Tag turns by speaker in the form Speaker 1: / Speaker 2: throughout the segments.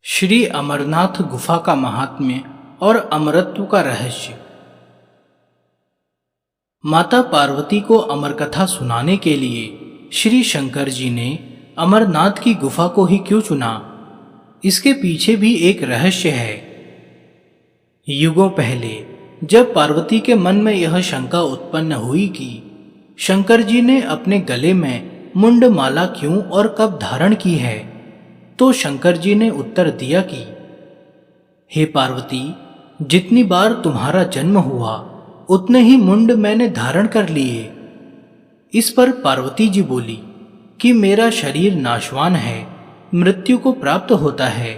Speaker 1: श्री अमरनाथ गुफा का महात्म्य और अमरत्व का रहस्य। माता पार्वती को अमर कथा सुनाने के लिए श्री शंकर जी ने अमरनाथ की गुफा को ही क्यों चुना, इसके पीछे भी एक रहस्य है। युगों पहले जब पार्वती के मन में यह शंका उत्पन्न हुई कि शंकर जी ने अपने गले में मुंड माला क्यों और कब धारण की है, तो शंकर जी ने उत्तर दिया कि हे पार्वती, जितनी बार तुम्हारा जन्म हुआ उतने ही मुंड मैंने धारण कर लिए। इस पर पार्वती जी बोली कि मेरा शरीर नाशवान है, मृत्यु को प्राप्त होता है,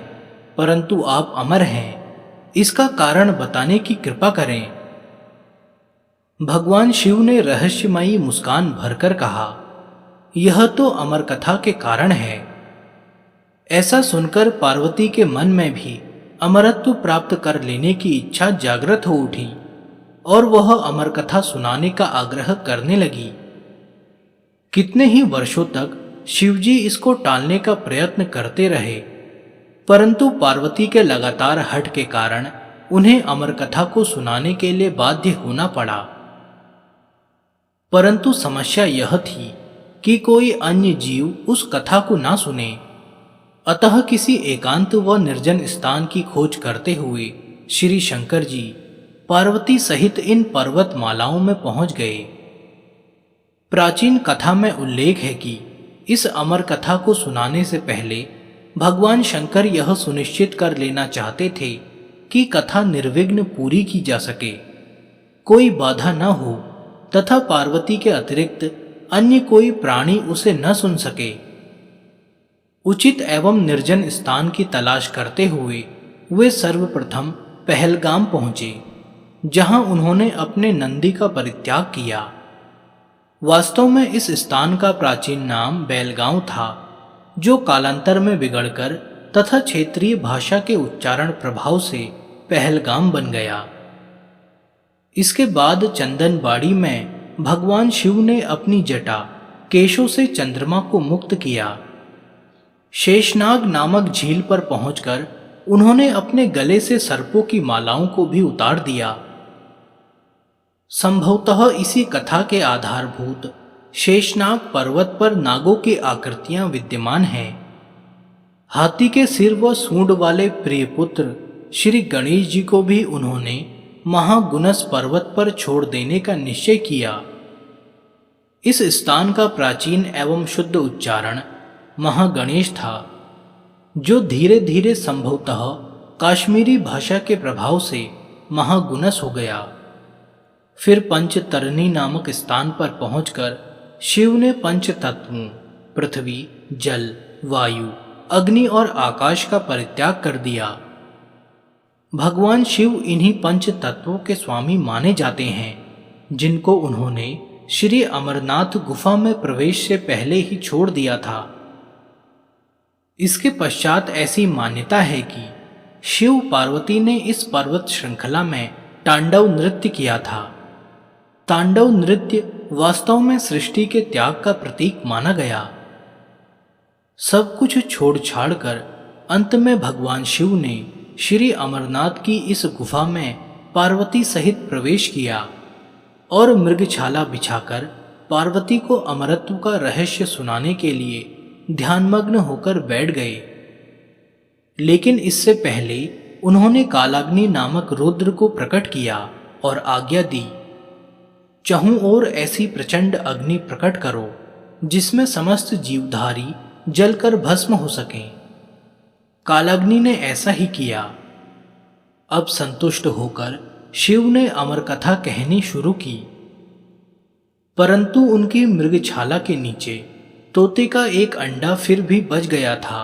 Speaker 1: परंतु आप अमर हैं, इसका कारण बताने की कृपा करें। भगवान शिव ने रहस्यमयी मुस्कान भरकर कहा, यह तो अमर कथा के कारण है। ऐसा सुनकर पार्वती के मन में भी अमरत्व प्राप्त कर लेने की इच्छा जागृत हो उठी और वह अमर कथा सुनाने का आग्रह करने लगी। कितने ही वर्षों तक शिवजी इसको टालने का प्रयत्न करते रहे, परंतु पार्वती के लगातार हठ के कारण उन्हें अमर कथा को सुनाने के लिए बाध्य होना पड़ा। परंतु समस्या यह थी कि कोई अन्य जीव उस कथा को ना सुने। अतः किसी एकांत व निर्जन स्थान की खोज करते हुए श्री शंकर जी पार्वती सहित इन पर्वत मालाओं में पहुंच गए। प्राचीन कथा में उल्लेख है कि इस अमर कथा को सुनाने से पहले भगवान शंकर यह सुनिश्चित कर लेना चाहते थे कि कथा निर्विघ्न पूरी की जा सके, कोई बाधा न हो तथा पार्वती के अतिरिक्त अन्य कोई प्राणी उसे न सुन सके। उचित एवं निर्जन स्थान की तलाश करते हुए वे सर्वप्रथम पहलगाम पहुंचे, जहां उन्होंने अपने नंदी का परित्याग किया। वास्तव में इस स्थान का प्राचीन नाम बैलगांव था, जो कालांतर में बिगड़कर तथा क्षेत्रीय भाषा के उच्चारण प्रभाव से पहलगाम बन गया। इसके बाद चंदनबाड़ी में भगवान शिव ने अपनी जटा केशों से चंद्रमा को मुक्त किया। शेषनाग नामक झील पर पहुंचकर उन्होंने अपने गले से सर्पों की मालाओं को भी उतार दिया। संभवतः इसी कथा के आधारभूत शेषनाग पर्वत पर नागों की आकृतियां विद्यमान हैं। हाथी के सिर व सूंड वाले प्रिय पुत्र श्री गणेश जी को भी उन्होंने महागुनस पर्वत पर छोड़ देने का निश्चय किया। इस स्थान का प्राचीन एवं शुद्ध उच्चारण महागणेश था, जो धीरे धीरे संभवतः काश्मीरी भाषा के प्रभाव से महागुनस हो गया। फिर पंचतरणी नामक स्थान पर पहुंचकर शिव ने पंच तत्वों पृथ्वी, जल, वायु, अग्नि और आकाश का परित्याग कर दिया। भगवान शिव इन्हीं पंच तत्वों के स्वामी माने जाते हैं, जिनको उन्होंने श्री अमरनाथ गुफा में प्रवेश से पहले ही छोड़ दिया था। इसके पश्चात ऐसी मान्यता है कि शिव पार्वती ने इस पर्वत श्रृंखला में तांडव नृत्य किया था। तांडव नृत्य वास्तव में सृष्टि के त्याग का प्रतीक माना गया। सब कुछ छोड़ छाड़ कर अंत में भगवान शिव ने श्री अमरनाथ की इस गुफा में पार्वती सहित प्रवेश किया और मृगछाला बिछाकर पार्वती को अमरत्व का रहस्य सुनाने के लिए ध्यानमग्न होकर बैठ गए। लेकिन इससे पहले उन्होंने कालाग्नि नामक रुद्र को प्रकट किया और आज्ञा दी, चहुं ओर ऐसी प्रचंड अग्नि प्रकट करो जिसमें समस्त जीवधारी जलकर भस्म हो सकें। कालाग्नि ने ऐसा ही किया। अब संतुष्ट होकर शिव ने अमर कथा कहनी शुरू की, परंतु उनकी मृगछाला के नीचे तोते का एक अंडा फिर भी बच गया था,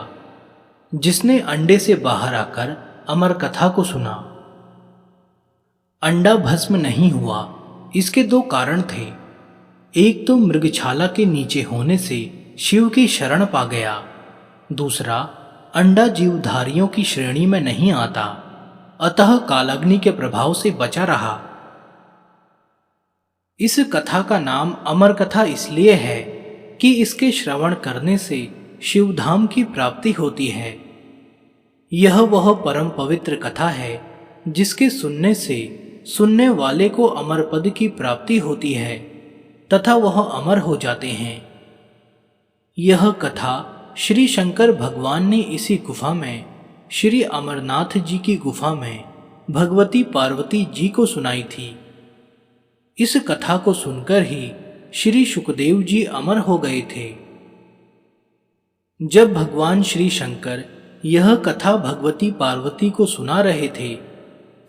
Speaker 1: जिसने अंडे से बाहर आकर अमर कथा को सुना। अंडा भस्म नहीं हुआ। इसके दो कारण थे। एक तो मृगछाला के नीचे होने से शिव की शरण पा गया, दूसरा अंडा जीवधारियों की श्रेणी में नहीं आता, अतः कालाग्नि के प्रभाव से बचा रहा। इस कथा का नाम अमर कथा इसलिए है कि इसके श्रवण करने से शिवधाम की प्राप्ति होती है। यह वह परम पवित्र कथा है जिसके सुनने से सुनने वाले को अमर पद की प्राप्ति होती है तथा वह अमर हो जाते हैं। यह कथा श्री शंकर भगवान ने इसी गुफा में श्री अमरनाथ जी की गुफा में भगवती पार्वती जी को सुनाई थी। इस कथा को सुनकर ही श्री सुखदेव जी अमर हो गए थे। जब भगवान श्री शंकर यह कथा भगवती पार्वती को सुना रहे थे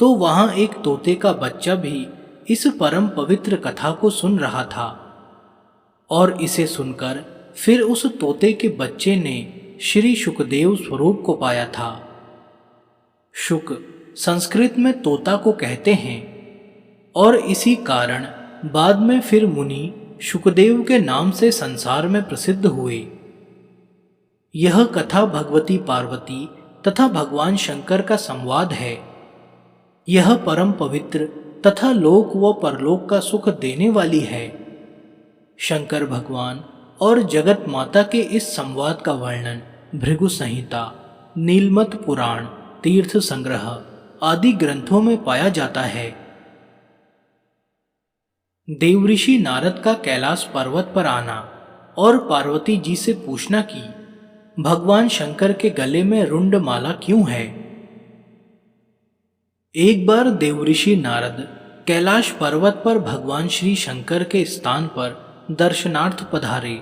Speaker 1: तो वहां एक तोते का बच्चा भी इस परम पवित्र कथा को सुन रहा था और इसे सुनकर फिर उस तोते के बच्चे ने श्री सुखदेव स्वरूप को पाया था। शुक संस्कृत में तोता को कहते हैं और इसी कारण बाद में फिर मुनि शुकदेव के नाम से संसार में प्रसिद्ध हुए। यह कथा भगवती पार्वती तथा भगवान शंकर का संवाद है। यह परम पवित्र तथा लोक व परलोक का सुख देने वाली है। शंकर भगवान और जगत माता के इस संवाद का वर्णन भृगु संहिता, नीलमत पुराण, तीर्थ संग्रह आदि ग्रंथों में पाया जाता है। देवऋषि नारद का कैलाश पर्वत पर आना और पार्वती जी से पूछना कि भगवान शंकर के गले में रुंड माला क्यों है। एक बार देवऋषि नारद कैलाश पर्वत पर भगवान श्री शंकर के स्थान पर दर्शनार्थ पधारे।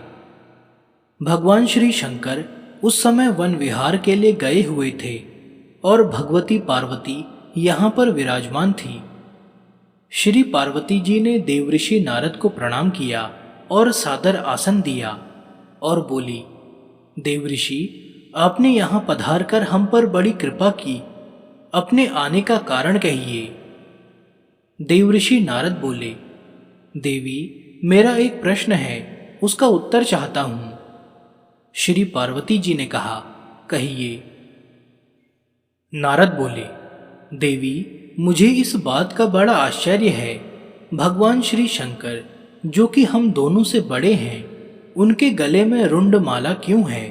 Speaker 1: भगवान श्री शंकर उस समय वन विहार के लिए गए हुए थे और भगवती पार्वती यहाँ पर विराजमान थी। श्री पार्वती जी ने देवऋषि नारद को प्रणाम किया और सादर आसन दिया और बोली, देवऋषि, आपने यहाँ पधार कर हम पर बड़ी कृपा की, अपने आने का कारण कहिए। देवऋषि नारद बोले, देवी, मेरा एक प्रश्न है, उसका उत्तर चाहता हूं। श्री पार्वती जी ने कहा, कहिए। नारद बोले, देवी, मुझे इस बात का बड़ा आश्चर्य है, भगवान श्री शंकर जो कि हम दोनों से बड़े हैं, उनके गले में रुंड माला क्यों है।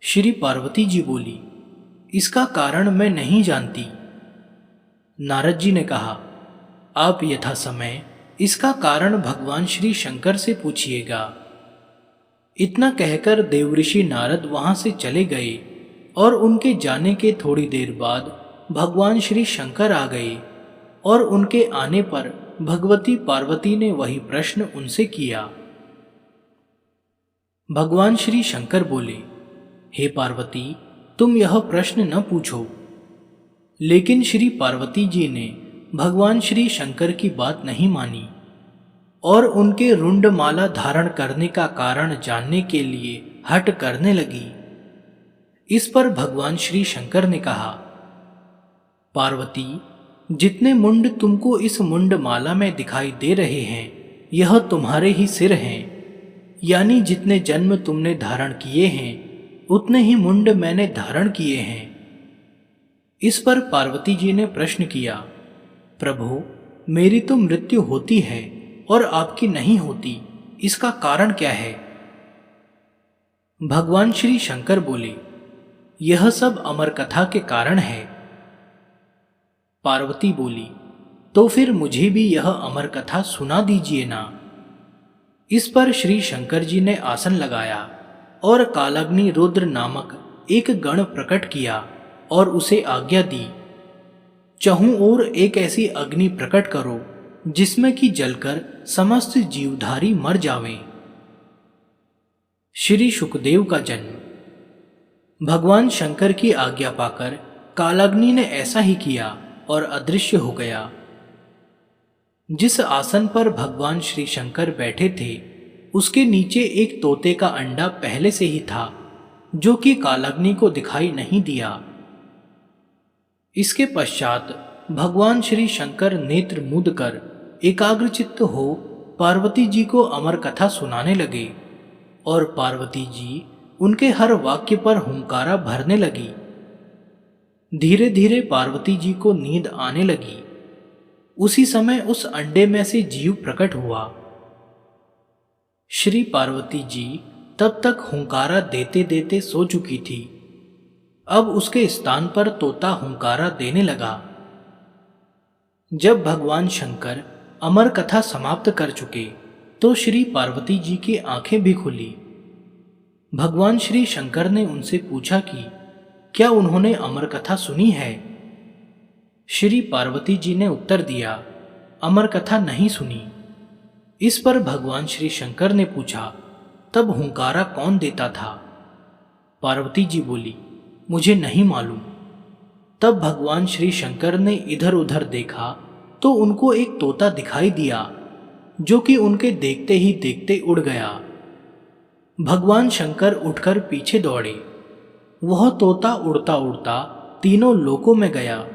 Speaker 1: श्री पार्वती जी बोली, इसका कारण मैं नहीं जानती। नारद जी ने कहा, आप यथा समय इसका कारण भगवान श्री शंकर से पूछिएगा। इतना कहकर देवऋषि नारद वहां से चले गए और उनके जाने के थोड़ी देर बाद भगवान श्री शंकर आ गए और उनके आने पर भगवती पार्वती ने वही प्रश्न उनसे किया। भगवान श्री शंकर बोले, हे पार्वती, तुम यह प्रश्न न पूछो। लेकिन श्री पार्वती जी ने भगवान श्री शंकर की बात नहीं मानी और उनके रुंड माला धारण करने का कारण जानने के लिए हठ करने लगी। इस पर भगवान श्री शंकर ने कहा, पार्वती, जितने मुंड तुमको इस मुंड माला में दिखाई दे रहे हैं, यह तुम्हारे ही सिर हैं। यानी जितने जन्म तुमने धारण किए हैं, उतने ही मुंड मैंने धारण किए हैं। इस पर पार्वती जी ने प्रश्न किया, प्रभु, मेरी तो मृत्यु होती है और आपकी नहीं होती, इसका कारण क्या है। भगवान श्री शंकर बोले, यह सब अमर कथा के कारण है। पार्वती बोली, तो फिर मुझे भी यह अमर कथा सुना दीजिए ना। इस पर श्री शंकर जी ने आसन लगाया और कालाग्नि रुद्र नामक एक गण प्रकट किया और उसे आज्ञा दी, चहुं ओर एक ऐसी अग्नि प्रकट करो जिसमें कि जलकर समस्त जीवधारी मर जावें। श्री सुखदेव का जन्म। भगवान शंकर की आज्ञा पाकर कालाग्नि ने ऐसा ही किया और अदृश्य हो गया। जिस आसन पर भगवान श्री शंकर बैठे थे, उसके नीचे एक तोते का अंडा पहले से ही था, जो कि कालाग्नि को दिखाई नहीं दिया। इसके पश्चात भगवान श्री शंकर नेत्र मूंद कर एकाग्रचित्त हो पार्वती जी को अमर कथा सुनाने लगे और पार्वती जी उनके हर वाक्य पर हुंकारा भरने लगी। धीरे धीरे पार्वती जी को नींद आने लगी। उसी समय उस अंडे में से जीव प्रकट हुआ। श्री पार्वती जी तब तक हुंकारा देते देते सो चुकी थी। अब उसके स्थान पर तोता हुंकारा देने लगा। जब भगवान शंकर अमर कथा समाप्त कर चुके तो श्री पार्वती जी की आंखें भी खुली। भगवान श्री शंकर ने उनसे पूछा कि क्या उन्होंने अमर कथा सुनी है। श्री पार्वती जी ने उत्तर दिया, अमर कथा नहीं सुनी। इस पर भगवान श्री शंकर ने पूछा, तब हुंकारा कौन देता था। पार्वती जी बोली, मुझे नहीं मालूम। तब भगवान श्री शंकर ने इधर उधर देखा तो उनको एक तोता दिखाई दिया जो कि उनके देखते ही देखते उड़ गया। भगवान शंकर उठकर पीछे दौड़े। वह तोता उड़ता उड़ता तीनों लोकों में गया,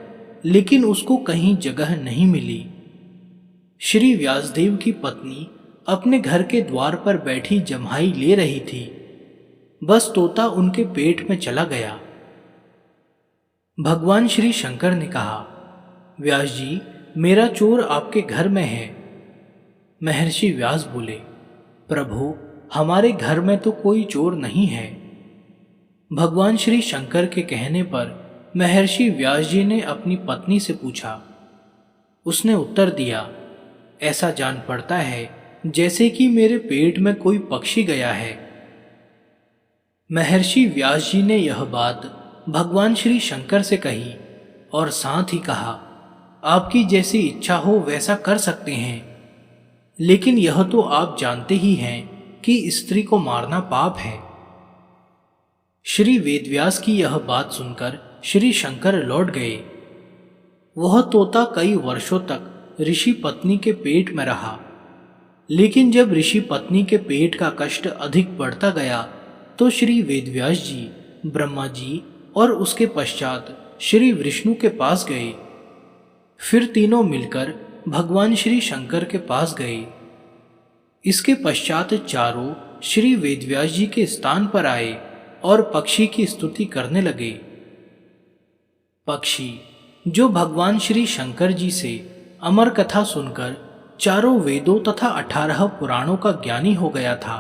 Speaker 1: लेकिन उसको कहीं जगह नहीं मिली। श्री व्यासदेव की पत्नी अपने घर के द्वार पर बैठी जम्हाई ले रही थी। बस तोता उनके पेट में चला गया। भगवान श्री शंकर ने कहा, व्यास जी, मेरा चोर आपके घर में है। महर्षि व्यास बोले, प्रभु, हमारे घर में तो कोई चोर नहीं है। भगवान श्री शंकर के कहने पर महर्षि व्यास जी ने अपनी पत्नी से पूछा। उसने उत्तर दिया, ऐसा जान पड़ता है जैसे कि मेरे पेट में कोई पक्षी गया है। महर्षि व्यास जी ने यह बात भगवान श्री शंकर से कही और साथ ही कहा, आपकी जैसी इच्छा हो वैसा कर सकते हैं, लेकिन यह तो आप जानते ही हैं कि स्त्री को मारना पाप है। श्री वेदव्यास की यह बात सुनकर श्री शंकर लौट गए। वह तोता कई वर्षों तक ऋषि पत्नी के पेट में रहा, लेकिन जब ऋषि पत्नी के पेट का कष्ट अधिक बढ़ता गया तो श्री वेदव्यास जी, ब्रह्मा जी और उसके पश्चात श्री विष्णु के पास गए। फिर तीनों मिलकर भगवान श्री शंकर के पास गए। इसके पश्चात चारों श्री वेदव्यास जी के स्थान पर आए और पक्षी की स्तुति करने लगे। पक्षी, जो भगवान श्री शंकर जी से अमर कथा सुनकर चारों वेदों तथा 18 पुराणों का ज्ञानी हो गया था,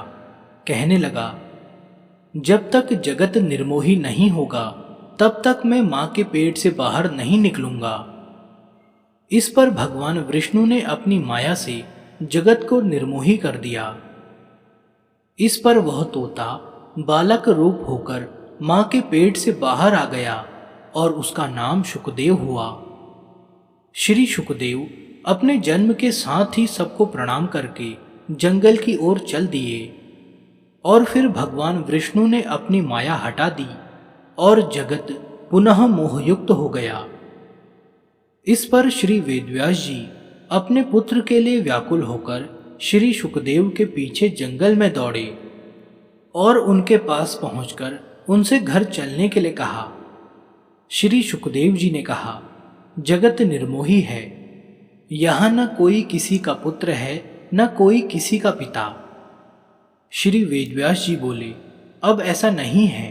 Speaker 1: कहने लगा, जब तक जगत निर्मोही नहीं होगा तब तक मैं मां के पेट से बाहर नहीं निकलूंगा। इस पर भगवान विष्णु ने अपनी माया से जगत को निर्मोही कर दिया। इस पर वह तोता बालक रूप होकर मां के पेट से बाहर आ गया और उसका नाम शुकदेव हुआ। श्री शुकदेव अपने जन्म के साथ ही सबको प्रणाम करके जंगल की ओर चल दिए और फिर भगवान विष्णु ने अपनी माया हटा दी और जगत पुनः मोहयुक्त हो गया। इस पर श्री वेदव्यास जी अपने पुत्र के लिए व्याकुल होकर श्री शुकदेव के पीछे जंगल में दौड़े और उनके पास पहुंचकर उनसे घर चलने के लिए कहा। श्री शुकदेव जी ने कहा, जगत निर्मोही है, यहां न कोई किसी का पुत्र है न कोई किसी का पिता। श्री वेदव्यास जी बोले, अब ऐसा नहीं है।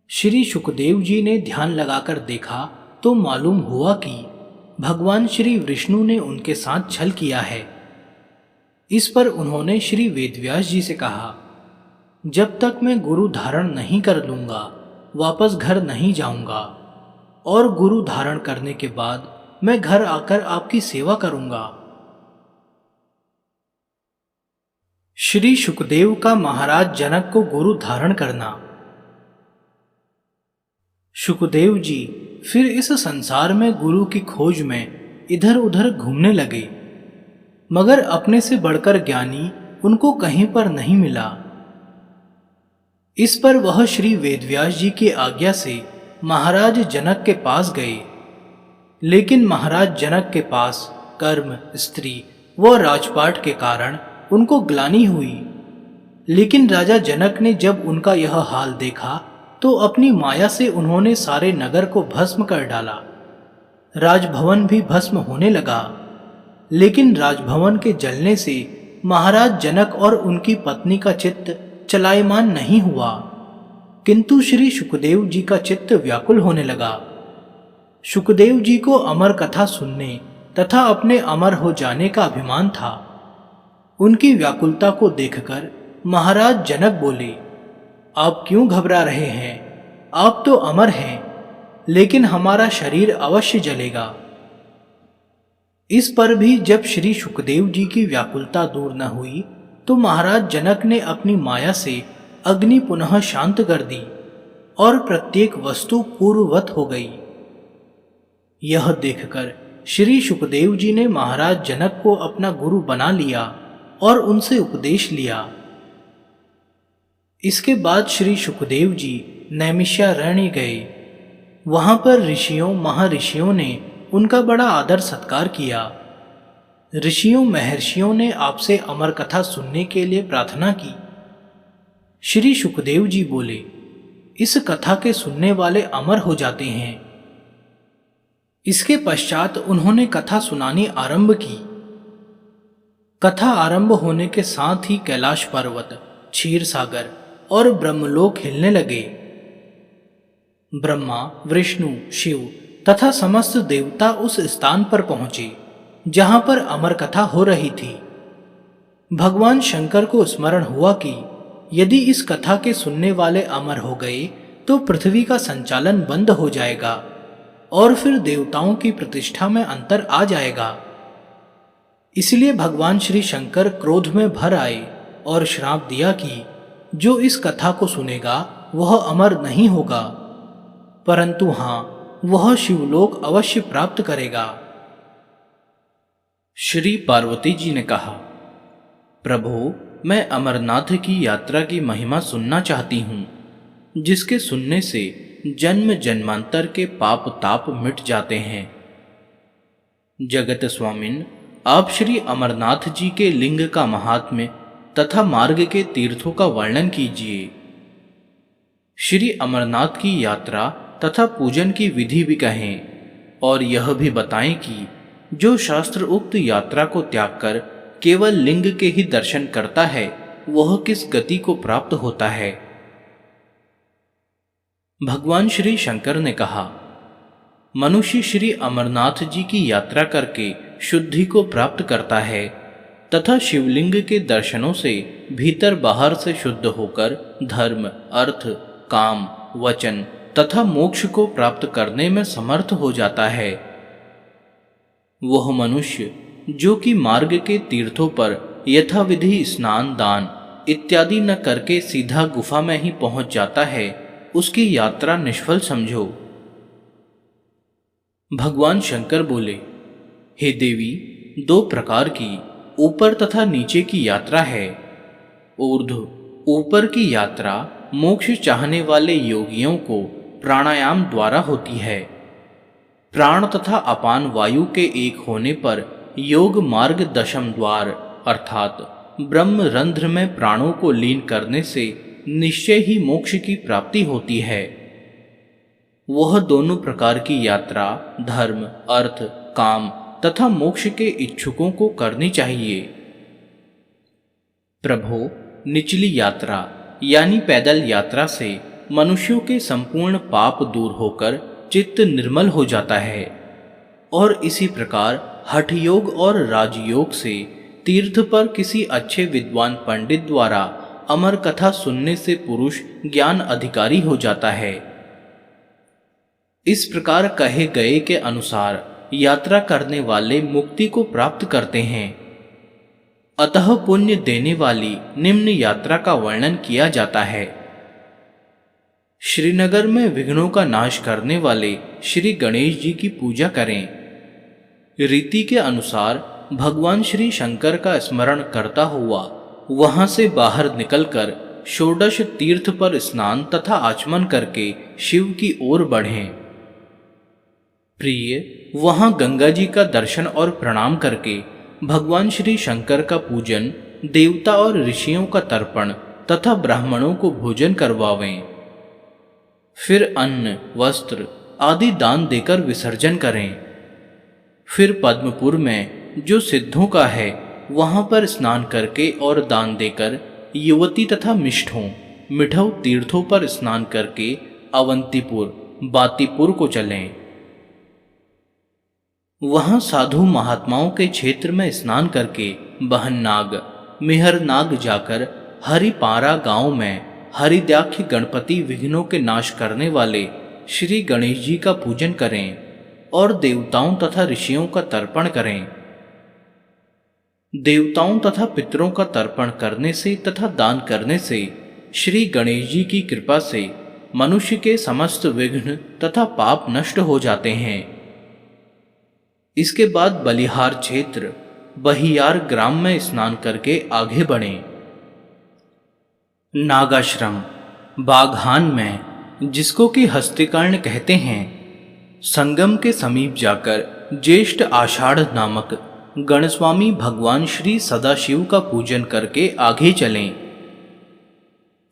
Speaker 1: श्री शुकदेव जी ने ध्यान लगाकर देखा तो मालूम हुआ कि भगवान श्री विष्णु ने उनके साथ छल किया है। इस पर उन्होंने श्री वेदव्यास जी से कहा, जब तक मैं गुरु धारण नहीं कर लूंगा वापस घर नहीं जाऊंगा, और गुरु धारण करने के बाद मैं घर आकर आपकी सेवा करूंगा। श्री शुकदेव का महाराज जनक को गुरु धारण करना। शुकदेव जी फिर इस संसार में गुरु की खोज में इधर उधर घूमने लगे, मगर अपने से बढ़कर ज्ञानी उनको कहीं पर नहीं मिला। इस पर वह श्री वेदव्यास जी की आज्ञा से महाराज जनक के पास गए, लेकिन महाराज जनक के पास कर्म, स्त्री व राजपाट के कारण उनको ग्लानि हुई। लेकिन राजा जनक ने जब उनका यह हाल देखा तो अपनी माया से उन्होंने सारे नगर को भस्म कर डाला। राजभवन भी भस्म होने लगा, लेकिन राजभवन के जलने से महाराज जनक और उनकी पत्नी का चित्त चलायमान नहीं हुआ, किंतु श्री शुकदेव जी का चित्त व्याकुल होने लगा। शुकदेव जी को अमर कथा सुनने तथा अपने अमर हो जाने का अभिमान था। उनकी व्याकुलता को देखकर महाराज जनक बोले, आप क्यों घबरा रहे हैं? आप तो अमर हैं, लेकिन हमारा शरीर अवश्य जलेगा। इस पर भी जब श्री सुखदेव जी की व्याकुलता दूर न हुई तो महाराज जनक ने अपनी माया से अग्नि पुनः शांत कर दी और प्रत्येक वस्तु पूर्ववत हो गई। यह देखकर श्री सुखदेव जी ने महाराज जनक को अपना गुरु बना लिया और उनसे उपदेश लिया। इसके बाद श्री सुखदेव जी नैमिषारण्य गए। वहां पर ऋषियों महर्षियों ने उनका बड़ा आदर सत्कार किया। ऋषियों महर्षियों ने आपसे अमर कथा सुनने के लिए प्रार्थना की। श्री सुखदेव जी बोले, इस कथा के सुनने वाले अमर हो जाते हैं। इसके पश्चात उन्होंने कथा सुनानी आरंभ की। कथा आरंभ होने के साथ ही कैलाश पर्वत, क्षीर सागर और ब्रह्मलोक हिलने लगे। ब्रह्मा, विष्णु, शिव तथा समस्त देवता उस स्थान पर पहुंचे जहां पर अमर कथा हो रही थी। भगवान शंकर को स्मरण हुआ कि यदि इस कथा के सुनने वाले अमर हो गए तो पृथ्वी का संचालन बंद हो जाएगा और फिर देवताओं की प्रतिष्ठा में अंतर आ जाएगा। इसलिए भगवान श्री शंकर क्रोध में भर आए और श्राप दिया कि जो इस कथा को सुनेगा वह अमर नहीं होगा, परंतु हां, वह शिवलोक अवश्य प्राप्त करेगा।
Speaker 2: श्री पार्वती जी ने कहा, प्रभु, मैं अमरनाथ की यात्रा की महिमा सुनना चाहती हूँ, जिसके सुनने से जन्म जन्मांतर के पाप ताप मिट जाते हैं। जगत स्वामिन, आप श्री अमरनाथ जी के लिंग का महात्म्य तथा मार्ग के तीर्थों का वर्णन कीजिए। श्री अमरनाथ की यात्रा तथा पूजन की विधि भी कहें और यह भी बताएं कि जो शास्त्र उक्त यात्रा को त्याग कर केवल लिंग के ही दर्शन करता है वह किस गति को प्राप्त होता है। भगवान श्री शंकर ने कहा, मनुष्य श्री अमरनाथ जी की यात्रा करके शुद्धि को प्राप्त करता है तथा शिवलिंग के दर्शनों से भीतर बाहर से शुद्ध होकर धर्म, अर्थ, काम, वचन तथा मोक्ष को प्राप्त करने में समर्थ हो जाता है। वह मनुष्य जो कि मार्ग के तीर्थों पर यथाविधि स्नान, दान इत्यादि न करके सीधा गुफा में ही पहुंच जाता है, उसकी यात्रा निष्फल समझो। भगवान शंकर बोले, हे देवी, दो प्रकार की ऊपर तथा नीचे की यात्रा है। ऊर्ध्व, ऊपर की यात्रा मोक्ष चाहने वाले योगियों को प्राणायाम द्वारा होती है। प्राण तथा अपान वायु के एक होने पर योग मार्ग दशम द्वार अर्थात ब्रह्म रंध्र में प्राणों को लीन करने से निश्चय ही मोक्ष की प्राप्ति होती है। वह दोनों प्रकार की यात्रा धर्म, अर्थ, काम तथा मोक्ष के इच्छुकों को करनी चाहिए। प्रभो, निचली यात्रा यानी पैदल यात्रा से मनुष्यों के संपूर्ण पाप दूर होकर चित्त निर्मल हो जाता है और इसी प्रकार हठ योग और राजयोग से तीर्थ पर किसी अच्छे विद्वान पंडित द्वारा अमर कथा सुनने से पुरुष ज्ञान अधिकारी हो जाता है। इस प्रकार कहे गए के अनुसार यात्रा करने वाले मुक्ति को प्राप्त करते हैं। अतः पुण्य देने वाली निम्न यात्रा का वर्णन किया जाता है। श्रीनगर में विघ्नों का नाश करने वाले श्री गणेश जी की पूजा करें। रीति के अनुसार भगवान श्री शंकर का स्मरण करता हुआ वहां से बाहर निकलकर षोडश तीर्थ पर स्नान तथा आचमन करके शिव की ओर बढ़ें। प्रिय, वहां गंगा जी का दर्शन और प्रणाम करके भगवान श्री शंकर का पूजन, देवता और ऋषियों का तर्पण तथा ब्राह्मणों को भोजन करवावें। फिर अन्न, वस्त्र आदि दान देकर विसर्जन करें। फिर पद्मपुर में जो सिद्धों का है वहां पर स्नान करके और दान देकर युवती तथा मिष्ठों, मिठौ तीर्थों पर स्नान करके अवंतीपुर, बातीपुर को चलें। वहां साधु महात्माओं के क्षेत्र में स्नान करके बहननाग, मेहरनाग जाकर हरिपारा गांव में हरिद्याख्य गणपति विघ्नों के नाश करने वाले श्री गणेश जी का पूजन करें और देवताओं तथा ऋषियों का तर्पण करें। देवताओं तथा पितरों का तर्पण करने से तथा दान करने से श्री गणेश जी की कृपा से मनुष्य के समस्त विघ्न तथा पाप नष्ट हो जाते हैं। इसके बाद बलिहार क्षेत्र बहियार ग्राम में स्नान करके आगे बढ़ें। नागाश्रम बाघान में, जिसको कि हस्तिकर्ण कहते हैं, संगम के समीप जाकर ज्येष्ठ आषाढ़ नामक गणस्वामी भगवान श्री सदाशिव का पूजन करके आगे चलें।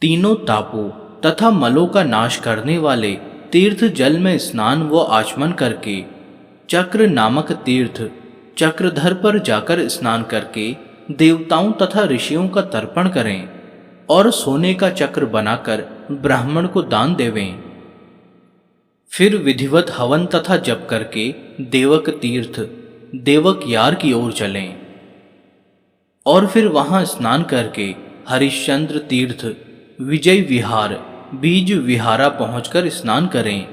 Speaker 2: तीनों तापों तथा मलों का नाश करने वाले तीर्थ जल में स्नान व आचमन करके चक्र नामक तीर्थ चक्रधर पर जाकर स्नान करके देवताओं तथा ऋषियों का तर्पण करें और सोने का चक्र बनाकर ब्राह्मण को दान देवें। फिर विधिवत हवन तथा जप करके देवक तीर्थ देवक यार की ओर चलें और फिर वहां स्नान करके हरिश्चंद्र तीर्थ विजय विहार बीज विहारा पहुंचकर स्नान करें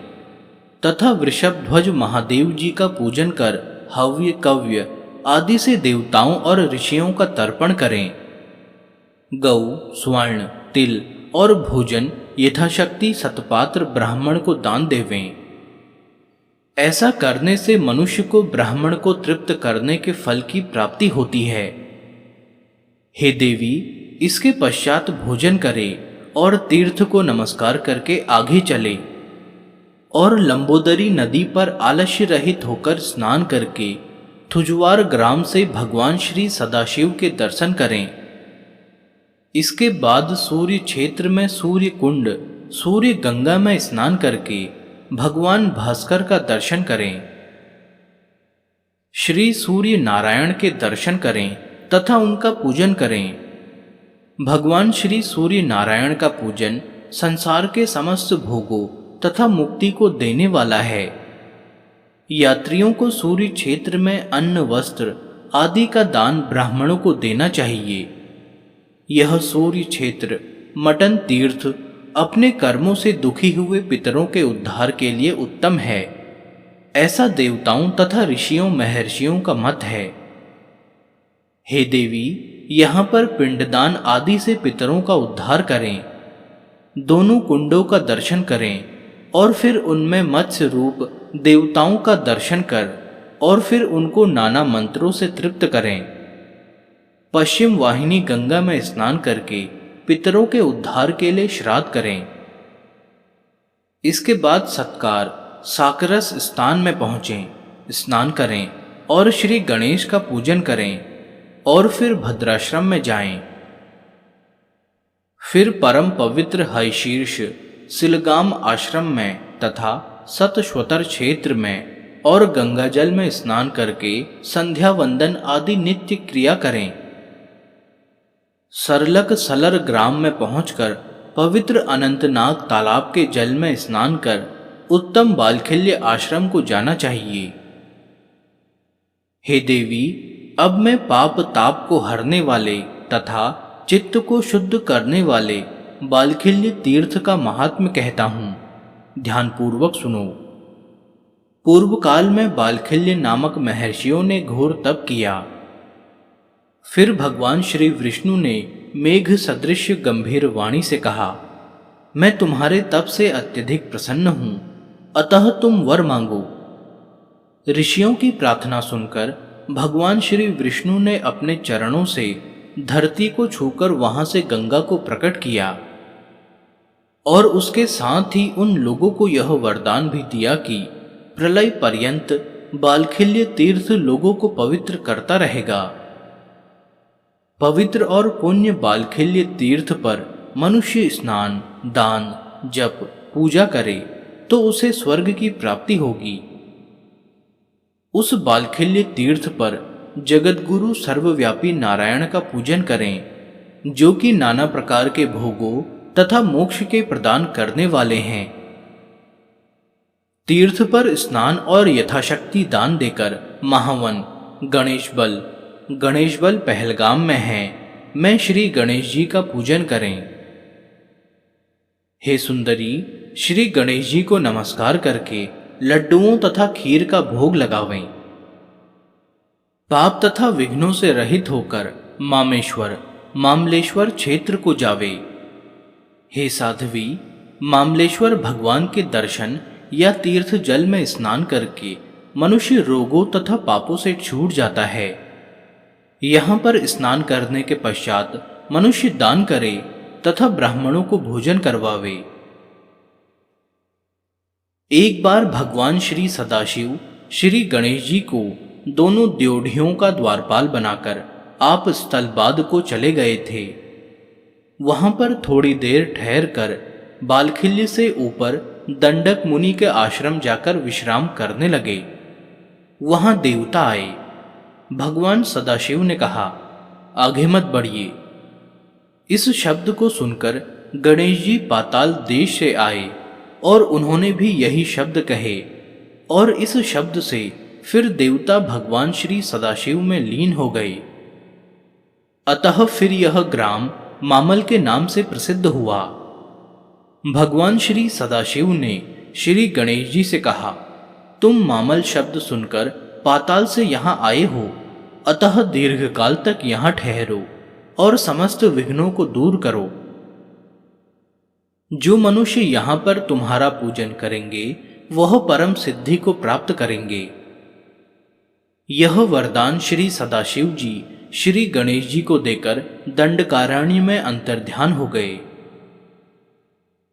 Speaker 2: तथा वृषभ ध्वज महादेव जी का पूजन कर हव्य कव्य आदि से देवताओं और ऋषियों का तर्पण करें। गौ स्वर्ण तिल और भोजन यथाशक्ति सतपात्र ब्राह्मण को दान देवें। ऐसा करने से मनुष्य को ब्राह्मण को तृप्त करने के फल की प्राप्ति होती है। हे देवी, इसके पश्चात भोजन करे और तीर्थ को नमस्कार करके आगे चले और लंबोदरी नदी पर आलस्य रहित होकर स्नान करके थुजवार ग्राम से भगवान श्री सदाशिव के दर्शन करें। इसके बाद सूर्य क्षेत्र में सूर्य कुंड सूर्य गंगा में स्नान करके भगवान भास्कर का दर्शन करें। श्री सूर्य नारायण के दर्शन करें तथा उनका पूजन करें। भगवान श्री सूर्य नारायण का पूजन संसार के समस्त भोगों तथा मुक्ति को देने वाला है। यात्रियों को सूर्य क्षेत्र में अन्न वस्त्र आदि का दान ब्राह्मणों को देना चाहिए। यह सूर्य क्षेत्र मटन तीर्थ अपने कर्मों से दुखी हुए पितरों के उद्धार के लिए उत्तम है, ऐसा देवताओं तथा ऋषियों महर्षियों का मत है। हे देवी, यहाँ पर पिंडदान आदि से पितरों का उद्धार करें। दोनों कुंडों का दर्शन करें और फिर उनमें मत्स्य रूप देवताओं का दर्शन कर और फिर उनको नाना मंत्रों से तृप्त करें। पश्चिम वाहिनी गंगा में स्नान करके पितरों के उद्धार के लिए श्राद्ध करें। इसके बाद सत्कार साकरस स्थान में पहुंचें, स्नान करें और श्री गणेश का पूजन करें और फिर भद्राश्रम में जाएं। फिर परम पवित्र हयशीर्ष सिलगाम आश्रम में तथा सतश्वतर क्षेत्र में और गंगाजल में स्नान करके संध्या वंदन आदि नित्य क्रिया करें। सरलक सलर ग्राम में पहुंचकर पवित्र अनंतनाग तालाब के जल में स्नान कर उत्तम बालखिल्य आश्रम को जाना चाहिए। हे देवी, अब मैं पाप ताप को हरने वाले तथा चित्त को शुद्ध करने वाले बालखिल्य तीर्थ का महात्म्य कहता हूँ, ध्यानपूर्वक सुनो। पूर्व काल में बालखिल्य नामक महर्षियों ने घोर तप किया। फिर भगवान श्री विष्णु ने मेघ सदृश गंभीर वाणी से कहा, मैं तुम्हारे तप से अत्यधिक प्रसन्न हूं, अतः तुम वर मांगो। ऋषियों की प्रार्थना सुनकर भगवान श्री विष्णु ने अपने चरणों से धरती को छूकर वहां से गंगा को प्रकट किया और उसके साथ ही उन लोगों को यह वरदान भी दिया कि प्रलय पर्यंत बालखिल्य तीर्थ लोगों को पवित्र करता रहेगा। पवित्र और पुण्य बालखिल्य तीर्थ पर मनुष्य स्नान दान जप पूजा करे तो उसे स्वर्ग की प्राप्ति होगी। उस बालखिल्य तीर्थ पर जगतगुरु सर्वव्यापी नारायण का पूजन करें, जो कि नाना प्रकार के भोगों तथा मोक्ष के प्रदान करने वाले हैं। तीर्थ पर स्नान और यथाशक्ति दान देकर महावन गणेश बल पहलगाम में है, मैं श्री गणेश जी का पूजन करें। हे सुंदरी, श्री गणेश जी को नमस्कार करके लड्डुओं तथा खीर का भोग लगावें। पाप तथा विघ्नों से रहित होकर मामेश्वर मामलेश्वर क्षेत्र को जावे। हे साध्वी, मामलेश्वर भगवान के दर्शन या तीर्थ जल में स्नान करके मनुष्य रोगों तथा पापों से छूट जाता है। यहाँ पर स्नान करने के पश्चात मनुष्य दान करे तथा ब्राह्मणों को भोजन करवावे। एक बार भगवान श्री सदाशिव श्री गणेश जी को दोनों द्योढ़ियों का द्वारपाल बनाकर आप स्थलबाद को चले गए थे। वहां पर थोड़ी देर ठहर कर बालखिल्य से ऊपर दंडक मुनि के आश्रम जाकर विश्राम करने लगे। वहां देवता आए। भगवान सदाशिव ने कहा, आगे मत बढ़िए। इस शब्द को सुनकर गणेश जी पाताल देश से आए और उन्होंने भी यही शब्द कहे और इस शब्द से फिर देवता भगवान श्री सदाशिव में लीन हो गए। अतः फिर यह ग्राम मामल के नाम से प्रसिद्ध हुआ। भगवान श्री सदाशिव ने श्री गणेश जी से कहा, तुम मामल शब्द सुनकर पाताल से यहाँ आए हो, अतः दीर्घकाल तक यहाँ ठहरो और समस्त विघ्नों को दूर करो। जो मनुष्य यहाँ पर तुम्हारा पूजन करेंगे वह परम सिद्धि को प्राप्त करेंगे। यह वरदान श्री सदाशिव जी श्री गणेश जी को देकर दंडकारण्य में अंतर्ध्यान हो गए।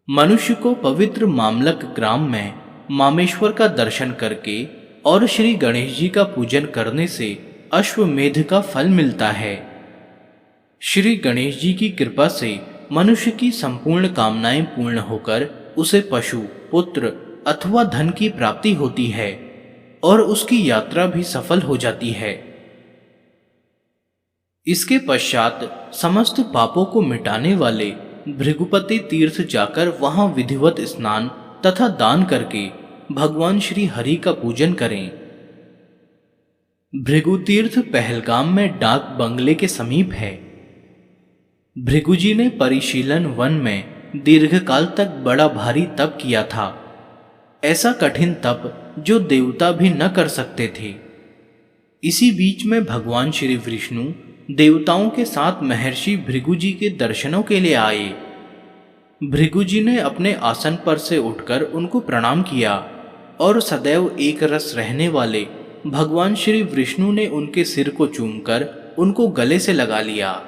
Speaker 2: मनुष्य को पवित्र मामलक ग्राम में मामेश्वर का दर्शन करके और श्री गणेश जी का पूजन करने से अश्वमेध का फल मिलता है। श्री गणेश जी की कृपा से मनुष्य की संपूर्ण कामनाएं पूर्ण होकर उसे पशु, पुत्र अथवा धन की प्राप्ति होती है और उसकी यात्रा भी सफल हो जाती है। इसके पश्चात समस्त पापों को मिटाने वाले भृगुपति तीर्थ जाकर वहां विधिवत स्नान तथा दान करके भगवान श्री हरि का पूजन करें। भृगु तीर्थ पहलगाम में डाक बंगले के समीप है। भृगु जी ने परिशीलन वन में दीर्घकाल तक बड़ा भारी तप किया था, ऐसा कठिन तप जो देवता भी न कर सकते थे। इसी बीच में भगवान श्री विष्णु देवताओं के साथ महर्षि भृगु जी के दर्शनों के लिए आए। भृगु जी ने अपने आसन पर से उठकर उनको प्रणाम किया और सदैव एक रस रहने वाले भगवान श्री विष्णु ने उनके सिर को चूमकर उनको गले से लगा लिया।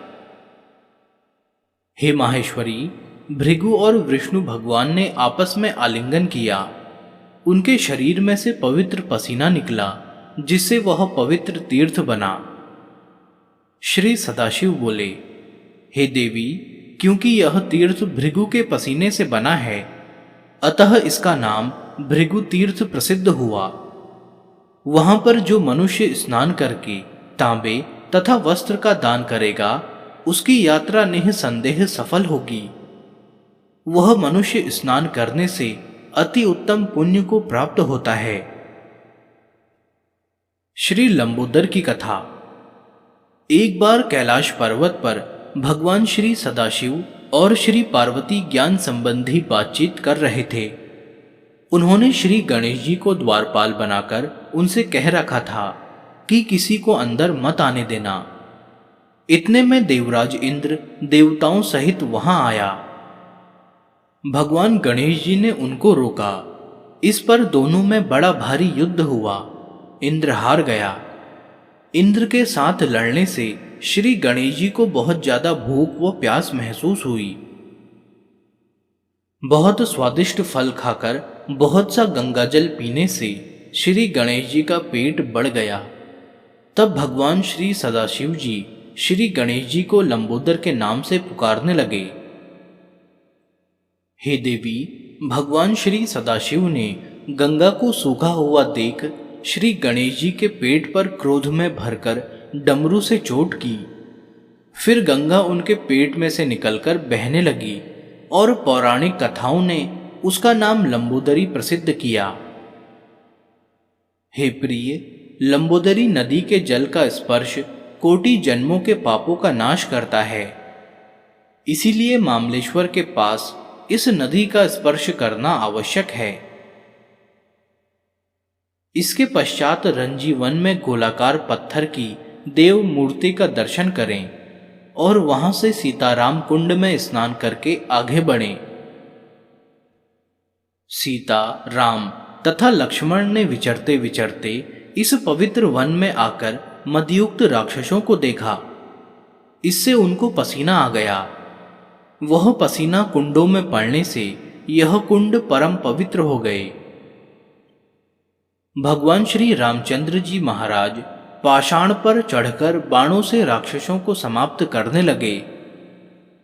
Speaker 2: हे माहेश्वरी, भृगु और विष्णु भगवान ने आपस में आलिंगन किया। उनके शरीर में से पवित्र पसीना निकला जिससे वह पवित्र तीर्थ बना। श्री सदाशिव बोले, हे देवी, क्योंकि यह तीर्थ भृगु के पसीने से बना है, अतः इसका नाम भृगु तीर्थ प्रसिद्ध हुआ। वहां पर जो मनुष्य स्नान करके तांबे तथा वस्त्र का दान करेगा उसकी यात्रा निःसंदेह सफल होगी। वह मनुष्य स्नान करने से अति उत्तम पुण्य को प्राप्त होता है। श्री लंबोदर की कथा। एक बार कैलाश पर्वत पर भगवान श्री सदाशिव और श्री पार्वती ज्ञान संबंधी बातचीत कर रहे थे। उन्होंने श्री गणेश जी को द्वारपाल बनाकर उनसे कह रखा था कि किसी को अंदर मत आने देना। इतने में देवराज इंद्र देवताओं सहित वहां आया। भगवान गणेश जी ने उनको रोका। इस पर दोनों में बड़ा भारी युद्ध हुआ। इंद्र हार गया। इंद्र के साथ लड़ने से श्री गणेश जी को बहुत ज्यादा भूख व प्यास महसूस हुई। बहुत स्वादिष्ट फल खाकर बहुत सा गंगाजल पीने से श्री गणेश जी का पेट बढ़ गया। तब भगवान श्री सदाशिव जी श्री गणेश जी को लंबोदर के नाम से पुकारने लगे। हे देवी, भगवान श्री सदाशिव ने गंगा को सूखा हुआ देख श्री गणेश जी के पेट पर क्रोध में भरकर डमरू से चोट की। फिर गंगा उनके पेट में से निकलकर बहने लगी और पौराणिक कथाओं ने उसका नाम लंबोदरी प्रसिद्ध किया। हे प्रिय, लंबोदरी नदी के जल का स्पर्श कोटि जन्मों के पापों का नाश करता है। इसीलिए मामलेश्वर के पास इस नदी का स्पर्श करना आवश्यक है। इसके पश्चात रंजीवन में गोलाकार पत्थर की देव मूर्ति का दर्शन करें और वहां से सीताराम कुंड में स्नान करके आगे बढ़ें। सीता, राम तथा लक्ष्मण ने विचरते विचरते इस पवित्र वन में आकर मदयुक्त राक्षसों को देखा। इससे उनको पसीना आ गया। वह पसीना कुंडों में पड़ने से यह कुंड परम पवित्र हो गए। भगवान श्री रामचंद्र जी महाराज पाषाण पर चढ़कर बाणों से राक्षसों को समाप्त करने लगे।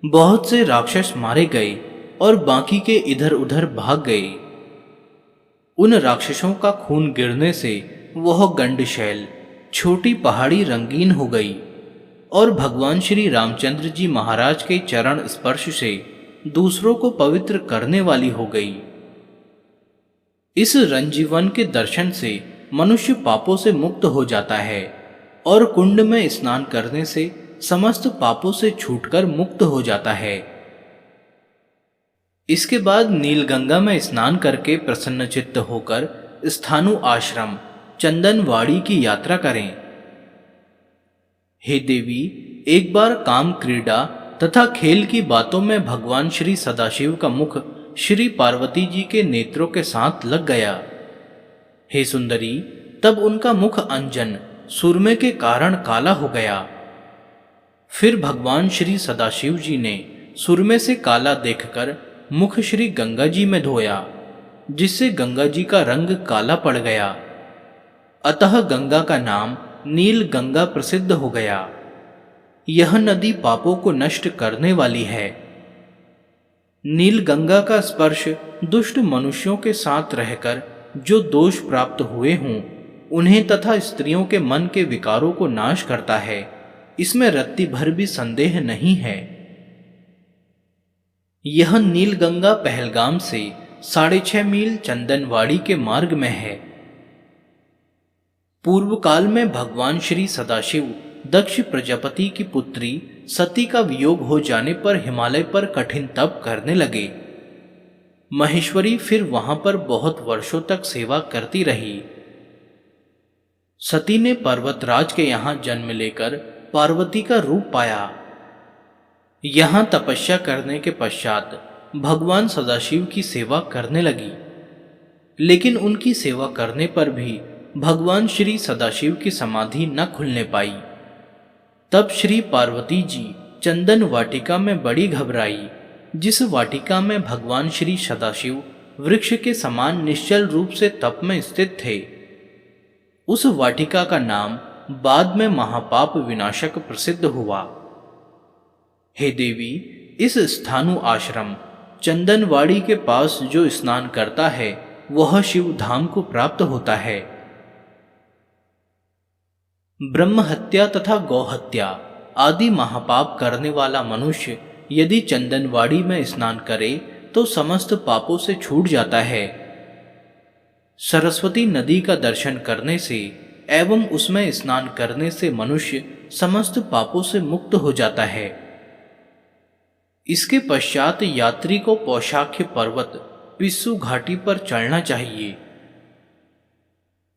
Speaker 2: बहुत से राक्षस मारे गए और बाकी के इधर उधर भाग गए। उन राक्षसों का खून गिरने से वह गंडशैल छोटी पहाड़ी रंगीन हो गई और भगवान श्री रामचंद्र जी महाराज के चरण स्पर्श से दूसरों को पवित्र करने वाली हो गई। इस रंजीवन के दर्शन से मनुष्य पापों से मुक्त हो जाता है और कुंड में स्नान करने से समस्त पापों से छूटकर मुक्त हो जाता है। इसके बाद नीलगंगा में स्नान करके प्रसन्नचित्त होकर स्थानु आश्रम चंदनवाड़ी की यात्रा करें। हे देवी, एक बार काम, क्रीड़ा तथा खेल की बातों में भगवान श्री सदाशिव का मुख श्री पार्वती जी के नेत्रों के साथ लग गया। हे सुंदरी, तब उनका मुख अंजन सुरमे के कारण काला हो गया। फिर भगवान श्री सदाशिव जी ने सुरमे से काला देखकर मुख श्री गंगा जी में धोया, जिससे गंगा जी का रंग काला पड़ गया। अतः गंगा का नाम नील गंगा प्रसिद्ध हो गया। यह नदी पापों को नष्ट करने वाली है। नील गंगा का स्पर्श दुष्ट मनुष्यों के साथ रहकर जो दोष प्राप्त हुए हों उन्हें तथा स्त्रियों के मन के विकारों को नाश करता है, इसमें रत्ती भर भी संदेह नहीं है। यह नील गंगा पहलगाम से 6.5 मील चंदनवाड़ी के मार्ग में है। पूर्व काल में भगवान श्री सदाशिव दक्ष प्रजापति की पुत्री सती का वियोग हो जाने पर हिमालय पर कठिन तप करने लगे। महेश्वरी फिर वहां पर बहुत वर्षों तक सेवा करती रही। सती ने पर्वतराज के यहां जन्म लेकर पार्वती का रूप पाया। यहां तपस्या करने के पश्चात भगवान सदाशिव की सेवा करने लगी, लेकिन उनकी सेवा करने पर भी भगवान श्री सदाशिव की समाधि न खुलने पाई। तब श्री पार्वती जी चंदन वाटिका में बड़ी घबराई, जिस वाटिका में भगवान श्री सदाशिव वृक्ष के समान निश्चल रूप से तप में स्थित थे। उस वाटिका का नाम बाद में महापाप विनाशक प्रसिद्ध हुआ। हे देवी, इस स्थानु आश्रम चंदनवाड़ी के पास जो स्नान करता है वह शिव धाम को प्राप्त होता है। ब्रह्म हत्या तथा गौ हत्या आदि महापाप करने वाला मनुष्य यदि चंदनवाड़ी में स्नान करे तो समस्त पापों से छूट जाता है। सरस्वती नदी का दर्शन करने से एवं उसमें स्नान करने से मनुष्य समस्त पापों से मुक्त हो जाता है। इसके पश्चात यात्री को पौशाख्य पर्वत पिस्सू घाटी पर चढ़ना चाहिए।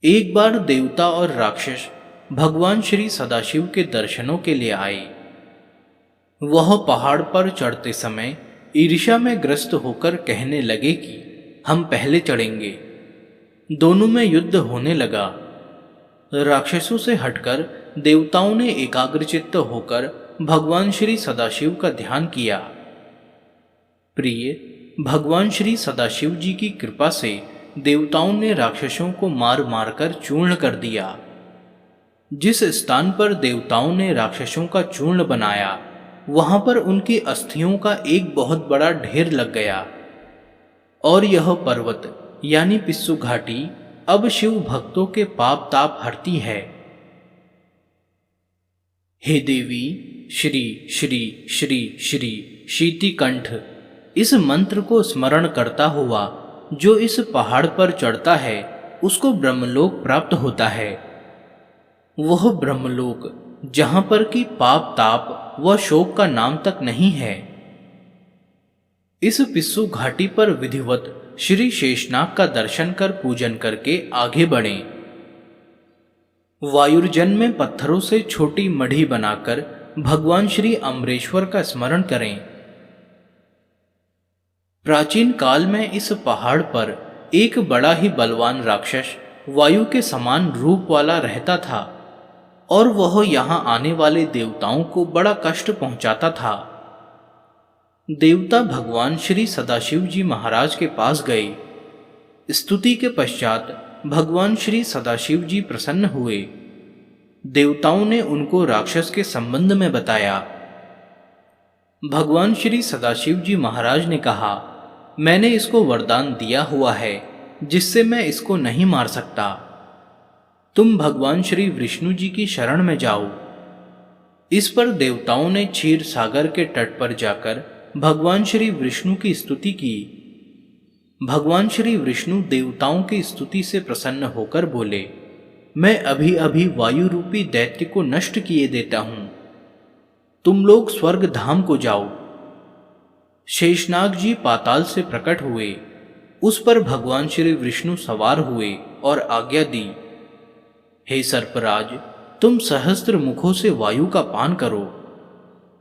Speaker 2: एक बार देवता और राक्षस भगवान श्री सदाशिव के दर्शनों के लिए आए। वह पहाड़ पर चढ़ते समय ईर्ष्या में ग्रस्त होकर कहने लगे कि हम पहले चढ़ेंगे। दोनों में युद्ध होने लगा। राक्षसों से हटकर देवताओं ने एकाग्रचित्त होकर भगवान श्री सदाशिव का ध्यान किया। प्रिय, भगवान श्री सदाशिव जी की कृपा से देवताओं ने राक्षसों को मार मारकर चूर्ण कर दिया। जिस स्थान पर देवताओं ने राक्षसों का चूर्ण बनाया वहां पर उनकी अस्थियों का एक बहुत बड़ा ढेर लग गया और यह पर्वत यानी पिस्सू घाटी अब शिव भक्तों के पाप ताप हरती है। हे देवी, श्री श्री श्री श्री शीतिकंठ इस मंत्र को स्मरण करता हुआ जो इस पहाड़ पर चढ़ता है उसको ब्रह्मलोक प्राप्त होता है। वह ब्रह्मलोक जहां पर कि पाप ताप व शोक का नाम तक नहीं है। इस पिस्सू घाटी पर विधिवत श्री शेषनाग का दर्शन कर पूजन करके आगे बढ़ें। वायुर्जन में पत्थरों से छोटी मढ़ी बनाकर भगवान श्री अमरेश्वर का स्मरण करें। प्राचीन काल में इस पहाड़ पर एक बड़ा ही बलवान राक्षस वायु के समान रूप वाला रहता था और वह यहाँ आने वाले देवताओं को बड़ा कष्ट पहुंचाता था। देवता भगवान श्री सदाशिव जी महाराज के पास गए। स्तुति के पश्चात भगवान श्री सदाशिव जी प्रसन्न हुए। देवताओं ने उनको राक्षस के संबंध में बताया। भगवान श्री सदाशिव जी महाराज ने कहा, मैंने इसको वरदान दिया हुआ है जिससे मैं इसको नहीं मार सकता। तुम भगवान श्री विष्णु जी की शरण में जाओ। इस पर देवताओं ने क्षीर सागर के तट पर जाकर भगवान श्री विष्णु की स्तुति की। भगवान श्री विष्णु देवताओं की स्तुति से प्रसन्न होकर बोले, मैं अभी अभी वायु रूपी दैत्य को नष्ट किए देता हूं। तुम लोग स्वर्ग धाम को जाओ। शेषनाग जी पाताल से प्रकट हुए। उस पर भगवान श्री विष्णु सवार हुए और आज्ञा दी, हे सर्पराज, तुम सहस्त्र मुखों से वायु का पान करो।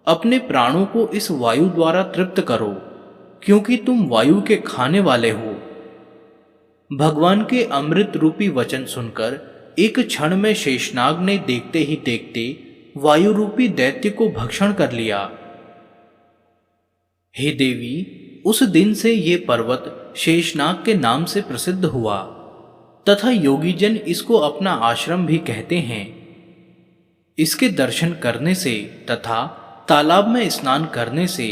Speaker 2: अपने प्राणों को इस वायु द्वारा तृप्त करो, क्योंकि तुम वायु के खाने वाले हो। भगवान के अमृत रूपी वचन सुनकर एक क्षण में शेषनाग ने देखते ही देखते वायु रूपी दैत्य को भक्षण कर लिया। हे देवी, उस दिन से ये पर्वत शेषनाग के नाम से प्रसिद्ध हुआ तथा योगीजन इसको अपना आश्रम भी कहते हैं। इसके दर्शन करने से तथा तालाब में स्नान करने से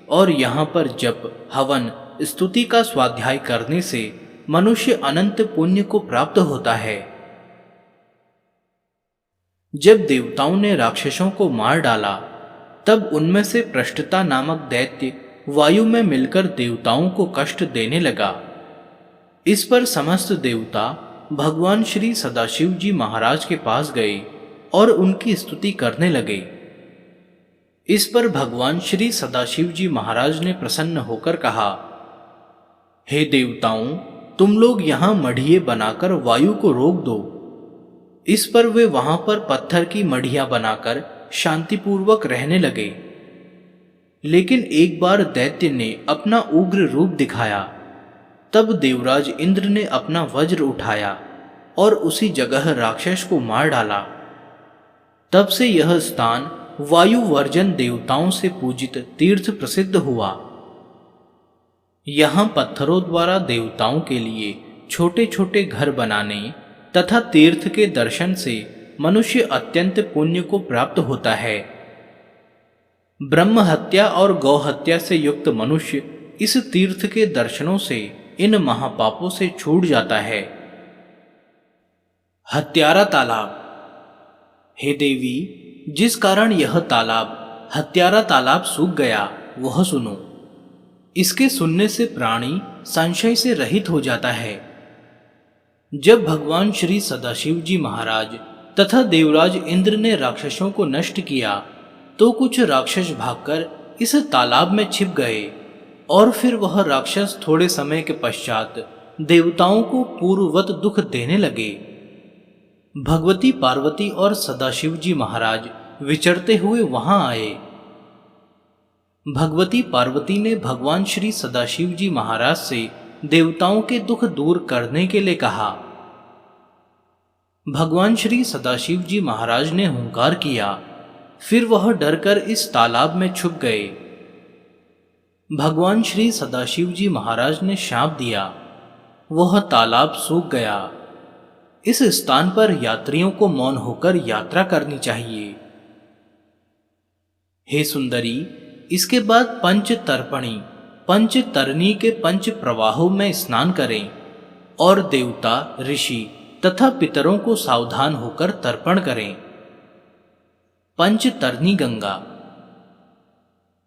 Speaker 2: और यहाँ पर जप, हवन, स्तुति का स्वाध्याय करने से मनुष्य अनंत पुण्य को प्राप्त होता है। जब देवताओं ने राक्षसों को मार डाला तब उनमें से पृष्ठता नामक दैत्य वायु में मिलकर देवताओं को कष्ट देने लगा। इस पर समस्त देवता भगवान श्री सदाशिव जी महाराज के पास गए और उनकी स्तुति करने लगे। इस पर भगवान श्री सदाशिव जी महाराज ने प्रसन्न होकर कहा, हे देवताओं, तुम लोग यहाँ मढ़िये बनाकर वायु को रोक दो। इस पर वे वहां पर पत्थर की मढ़ियां बनाकर शांतिपूर्वक रहने लगे। लेकिन एक बार दैत्य ने अपना उग्र रूप दिखाया। तब देवराज इंद्र ने अपना वज्र उठाया और उसी जगह राक्षस को मार डाला। तब से यह स्थान वायुवर्जन देवताओं से पूजित तीर्थ प्रसिद्ध हुआ। यहाँ पत्थरों द्वारा देवताओं के लिए छोटे छोटे घर बनाने तथा तीर्थ के दर्शन से मनुष्य अत्यंत पुण्य को प्राप्त होता है। ब्रह्म हत्या और गौ हत्या से युक्त मनुष्य इस तीर्थ के दर्शनों से इन महापापों से छूट जाता है। हत्यारा तालाब। हे देवी, जिस कारण यह तालाब हत्यारा तालाब सूख गया वह सुनो। इसके सुनने से प्राणी संशय से रहित हो जाता है। जब भगवान श्री सदाशिव जी महाराज तथा देवराज इंद्र ने राक्षसों को नष्ट किया तो कुछ राक्षस भागकर इस तालाब में छिप गए और फिर वह राक्षस थोड़े समय के पश्चात देवताओं को पूर्ववत दुख देने लगे। भगवती पार्वती और सदाशिव जी महाराज विचरते हुए वहां आए। भगवती पार्वती ने भगवान श्री सदाशिव जी महाराज से देवताओं के दुख दूर करने के लिए कहा। भगवान श्री सदाशिव जी महाराज ने हुंकार किया, फिर वह डरकर इस तालाब में छुप गए। भगवान श्री सदाशिव जी महाराज ने शाप दिया, वह तालाब सूख गया। इस स्थान पर यात्रियों को मौन होकर यात्रा करनी चाहिए। हे सुंदरी, इसके बाद पंचतर्पणी पंचतरणी के पंच प्रवाहों में स्नान करें और देवता, ऋषि तथा पितरों को सावधान होकर तर्पण करें। पंचतरणी गंगा।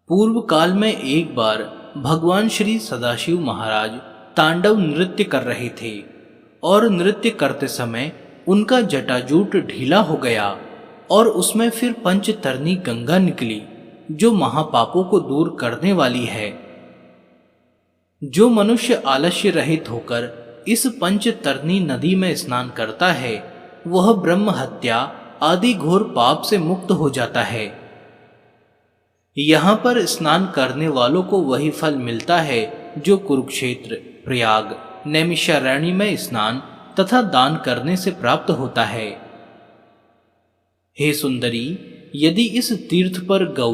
Speaker 2: पूर्व काल में एक बार भगवान श्री सदाशिव महाराज तांडव नृत्य कर रहे थे और नृत्य करते समय उनका जटाजूट ढीला हो गया और उसमें फिर पंचतरणी गंगा निकली जो महापापों को दूर करने वाली है।
Speaker 1: जो मनुष्य आलस्य रहित होकर इस पंचतरणी नदी में स्नान करता है वह ब्रह्म हत्या आदि घोर पाप से मुक्त हो जाता है। यहाँ पर स्नान करने वालों को वही फल मिलता है जो कुरुक्षेत्र, प्रयाग, नैमिषारण्य में स्नान तथा दान करने से प्राप्त होता है। हे सुंदरी, यदि इस तीर्थ पर गौ,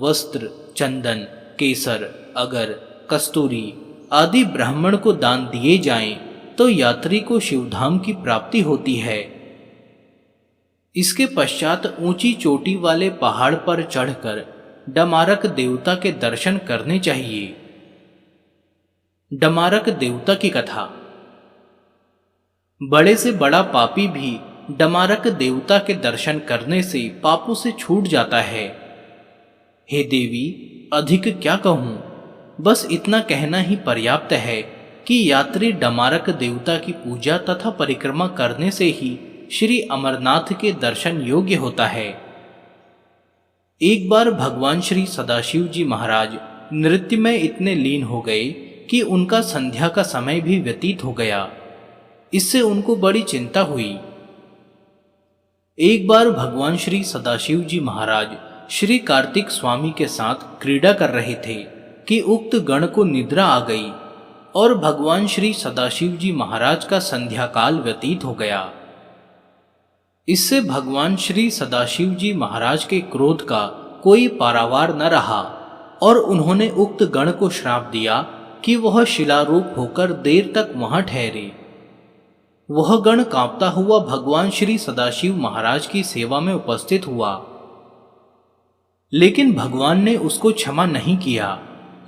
Speaker 1: वस्त्र, चंदन, केसर, अगर, कस्तूरी आदि ब्राह्मण को दान दिए जाएं, तो यात्री को शिवधाम की प्राप्ति होती है। इसके पश्चात ऊंची चोटी वाले पहाड़ पर चढ़कर डमारक देवता के दर्शन करने चाहिए। डमारक देवता की कथा। बड़े से बड़ा पापी भी डमारक देवता के दर्शन करने से पापों से छूट जाता है। हे देवी, अधिक क्या कहूं, बस इतना कहना ही पर्याप्त है कि यात्री डमारक देवता की पूजा तथा परिक्रमा करने से ही श्री अमरनाथ के दर्शन योग्य होता है। एक बार भगवान श्री सदाशिव जी महाराज नृत्य में इतने लीन हो गए कि उनका संध्या का समय भी व्यतीत हो गया। इससे उनको बड़ी चिंता हुई। एक बार भगवान श्री सदाशिव जी महाराज श्री कार्तिक स्वामी के साथ क्रीड़ा कर रहे थे कि उक्त गण को निद्रा आ गई और भगवान श्री सदाशिव जी महाराज का संध्या काल व्यतीत हो गया। इससे भगवान श्री सदाशिव जी महाराज के क्रोध का कोई पारावार न रहा और उन्होंने उक्त गण को श्राप दिया कि वह शिलारूप होकर देर तक वहां ठहरे। वह गण कांपता हुआ भगवान श्री सदाशिव महाराज की सेवा में उपस्थित हुआ, लेकिन भगवान ने उसको क्षमा नहीं किया,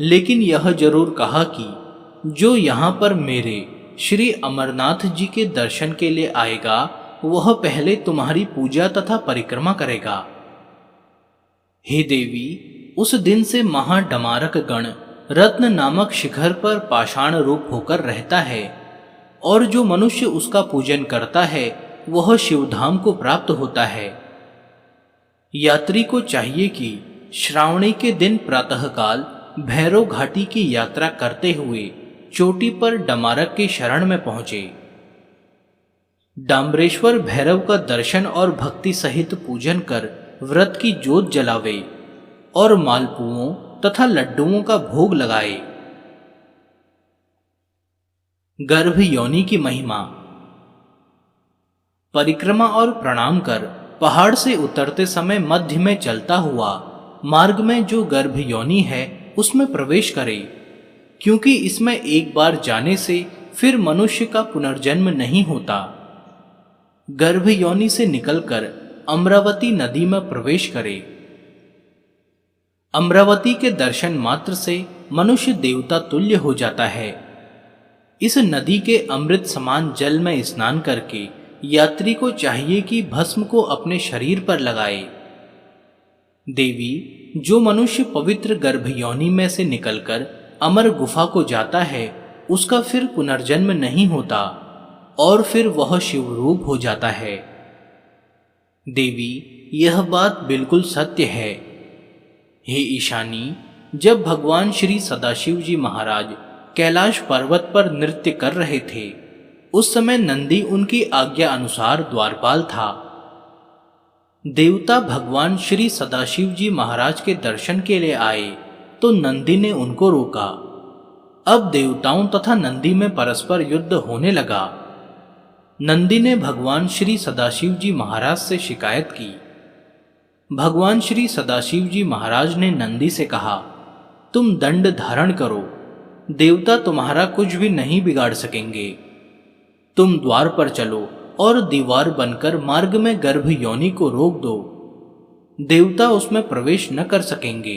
Speaker 1: लेकिन यह जरूर कहा कि जो यहाँ पर मेरे श्री अमरनाथ जी के दर्शन के लिए आएगा वह पहले तुम्हारी पूजा तथा परिक्रमा करेगा। हे देवी, उस दिन से महाडमारक गण रत्न नामक शिखर पर पाषाण रूप होकर रहता है और जो मनुष्य उसका पूजन करता है वह शिवधाम को प्राप्त होता है। यात्री को चाहिए कि श्रावणी के दिन प्रातःकाल भैरव घाटी की यात्रा करते हुए चोटी पर डमारक के शरण में पहुंचे। डाम्बरेश्वर भैरव का दर्शन और भक्ति सहित पूजन कर व्रत की जोत जलावे और मालपुओं तथा लड्डुओं का भोग लगाए। गर्भ योनि की महिमा। परिक्रमा और प्रणाम कर पहाड़ से उतरते समय मध्य में चलता हुआ मार्ग में जो गर्भ योनि है उसमें प्रवेश करे, क्योंकि इसमें एक बार जाने से फिर मनुष्य का पुनर्जन्म नहीं होता। गर्भ योनि से निकलकर अमरावती नदी में प्रवेश करे। अमरावती के दर्शन मात्र से मनुष्य देवता तुल्य हो जाता है। इस नदी के अमृत समान जल में स्नान करके यात्री को चाहिए कि भस्म को अपने शरीर पर लगाए। देवी, जो मनुष्य पवित्र गर्भ योनि में से निकलकर अमर गुफा को जाता है उसका फिर पुनर्जन्म नहीं होता और फिर वह शिवरूप हो जाता है। देवी, यह बात बिल्कुल सत्य है। हे ईशानी, जब भगवान श्री सदाशिव जी महाराज कैलाश पर्वत पर नृत्य कर रहे थे उस समय नंदी उनकी आज्ञा अनुसार द्वारपाल था। देवता भगवान श्री सदाशिव जी महाराज के दर्शन के लिए आए तो नंदी ने उनको रोका। अब देवताओं तथा नंदी में परस्पर युद्ध होने लगा। नंदी ने भगवान श्री सदाशिव जी महाराज से शिकायत की। भगवान श्री सदाशिव जी महाराज ने नंदी से कहा, तुम दंड धारण करो, देवता तुम्हारा कुछ भी नहीं बिगाड़ सकेंगे। तुम द्वार पर चलो और दीवार बनकर मार्ग में गर्भ योनि को रोक दो, देवता उसमें प्रवेश न कर सकेंगे।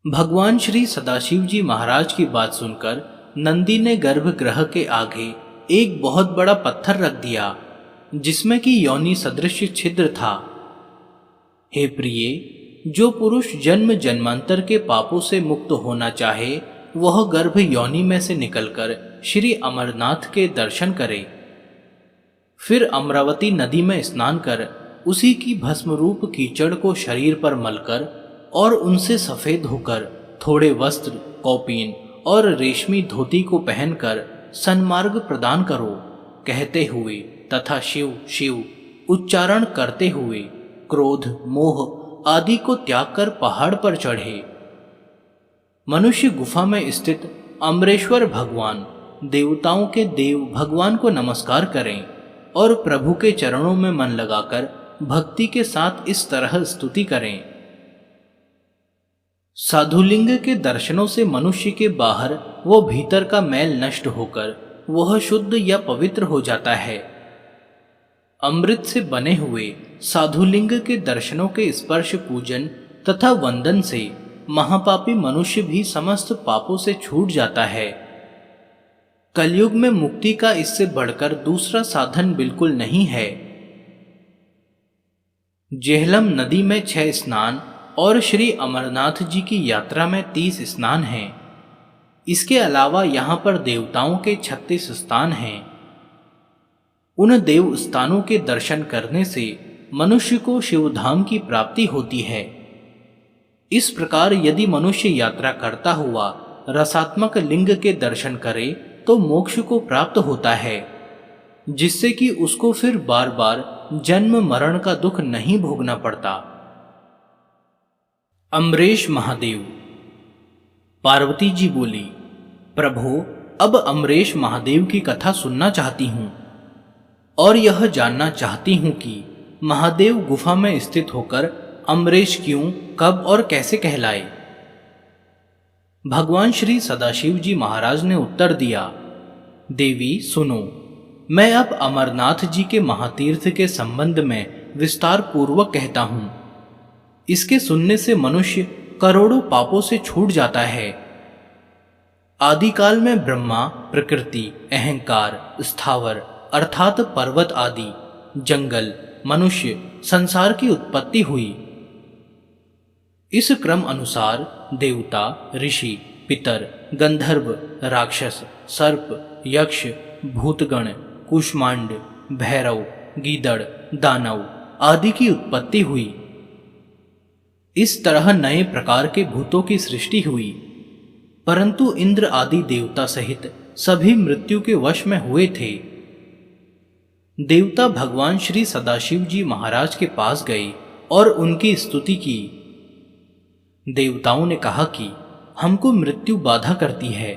Speaker 1: भगवान श्री सदाशिव जी महाराज की बात सुनकर नंदी ने गर्भगृह के आगे एक बहुत बड़ा पत्थर रख दिया जिसमें कि योनि सदृश छिद्र था। हे प्रिय, जो पुरुष जन्म जन्मांतर के पापों से मुक्त होना चाहे वह गर्भ योनि में से निकलकर श्री अमरनाथ के दर्शन करे, फिर अमरावती नदी में स्नान कर उसी की भस्म रूप कीचड़ को शरीर पर मलकर और उनसे सफेद होकर थोड़े वस्त्र कौपीन और रेशमी धोती को पहनकर सन्मार्ग प्रदान करो कहते हुए तथा शिव शिव उच्चारण करते हुए क्रोध मोह आदि को त्याग कर पहाड़ पर चढ़े। मनुष्य गुफा में स्थित अमरेश्वर भगवान देवताओं के देव भगवान को नमस्कार करें और प्रभु के चरणों में मन लगाकर भक्ति के साथ इस तरह स्तुति करें। साधुलिंग के दर्शनों से मनुष्य के बाहर व भीतर का मैल नष्ट होकर वह शुद्ध या पवित्र हो जाता है। अमृत से बने हुए साधुलिंग के दर्शनों के स्पर्श पूजन तथा वंदन से महापापी मनुष्य भी समस्त पापों से छूट जाता है। कलयुग में मुक्ति का इससे बढ़कर दूसरा साधन बिल्कुल नहीं है। जेहलम नदी में 6 स्नान और श्री अमरनाथ जी की यात्रा में 30 स्नान हैं। इसके अलावा यहाँ पर देवताओं के 36 स्थान हैं। उन देव स्थानों के दर्शन करने से मनुष्य को शिवधाम की प्राप्ति होती है। इस प्रकार यदि मनुष्य यात्रा करता हुआ रसात्मक लिंग के दर्शन करे तो मोक्ष को प्राप्त होता है, जिससे कि उसको फिर बार बार जन्म मरण का दुख नहीं भोगना पड़ता। अमरेश महादेव। पार्वती जी बोली, प्रभु अब अमरेश महादेव की कथा सुनना चाहती हूँ और यह जानना चाहती हूँ कि महादेव गुफा में स्थित होकर अमरेश क्यों, कब और कैसे कहलाए। भगवान श्री सदाशिव जी महाराज ने उत्तर दिया, देवी सुनो, मैं अब अमरनाथ जी के महातीर्थ के संबंध में विस्तार पूर्वक कहता हूँ। इसके सुनने से मनुष्य करोड़ों पापों से छूट जाता है। आदिकाल में ब्रह्मा, प्रकृति, अहंकार, स्थावर अर्थात पर्वत आदि, जंगल, मनुष्य, संसार की उत्पत्ति हुई। इस क्रम अनुसार देवता, ऋषि, पितर, गंधर्व, राक्षस, सर्प, यक्ष, भूतगण, कुष्मांड, भैरव, गीदड़, दानव आदि की उत्पत्ति हुई। इस तरह नए प्रकार के भूतों की सृष्टि हुई, परंतु इंद्र आदि देवता सहित सभी मृत्यु के वश में हुए थे। देवता भगवान श्री सदाशिव जी महाराज के पास गए और उनकी स्तुति की। देवताओं ने कहा कि हमको मृत्यु बाधा करती है,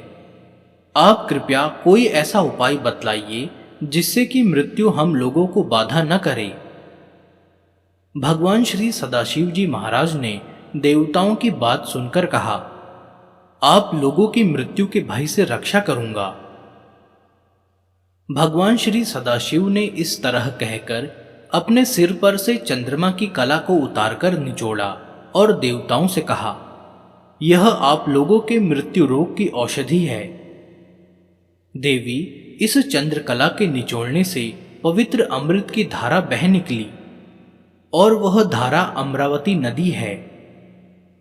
Speaker 1: आप कृपया कोई ऐसा उपाय बतलाइए जिससे कि मृत्यु हम लोगों को बाधा न करे। भगवान श्री सदाशिव जी महाराज ने देवताओं की बात सुनकर कहा, आप लोगों की मृत्यु के भय से रक्षा करूंगा। भगवान श्री सदाशिव ने इस तरह कहकर अपने सिर पर से चंद्रमा की कला को उतारकर निचोड़ा और देवताओं से कहा, यह आप लोगों के मृत्यु रोग की औषधि है। देवी, इस चंद्रकला के निचोड़ने से पवित्र अमृत की धारा बह निकली और वह धारा अमरावती नदी है।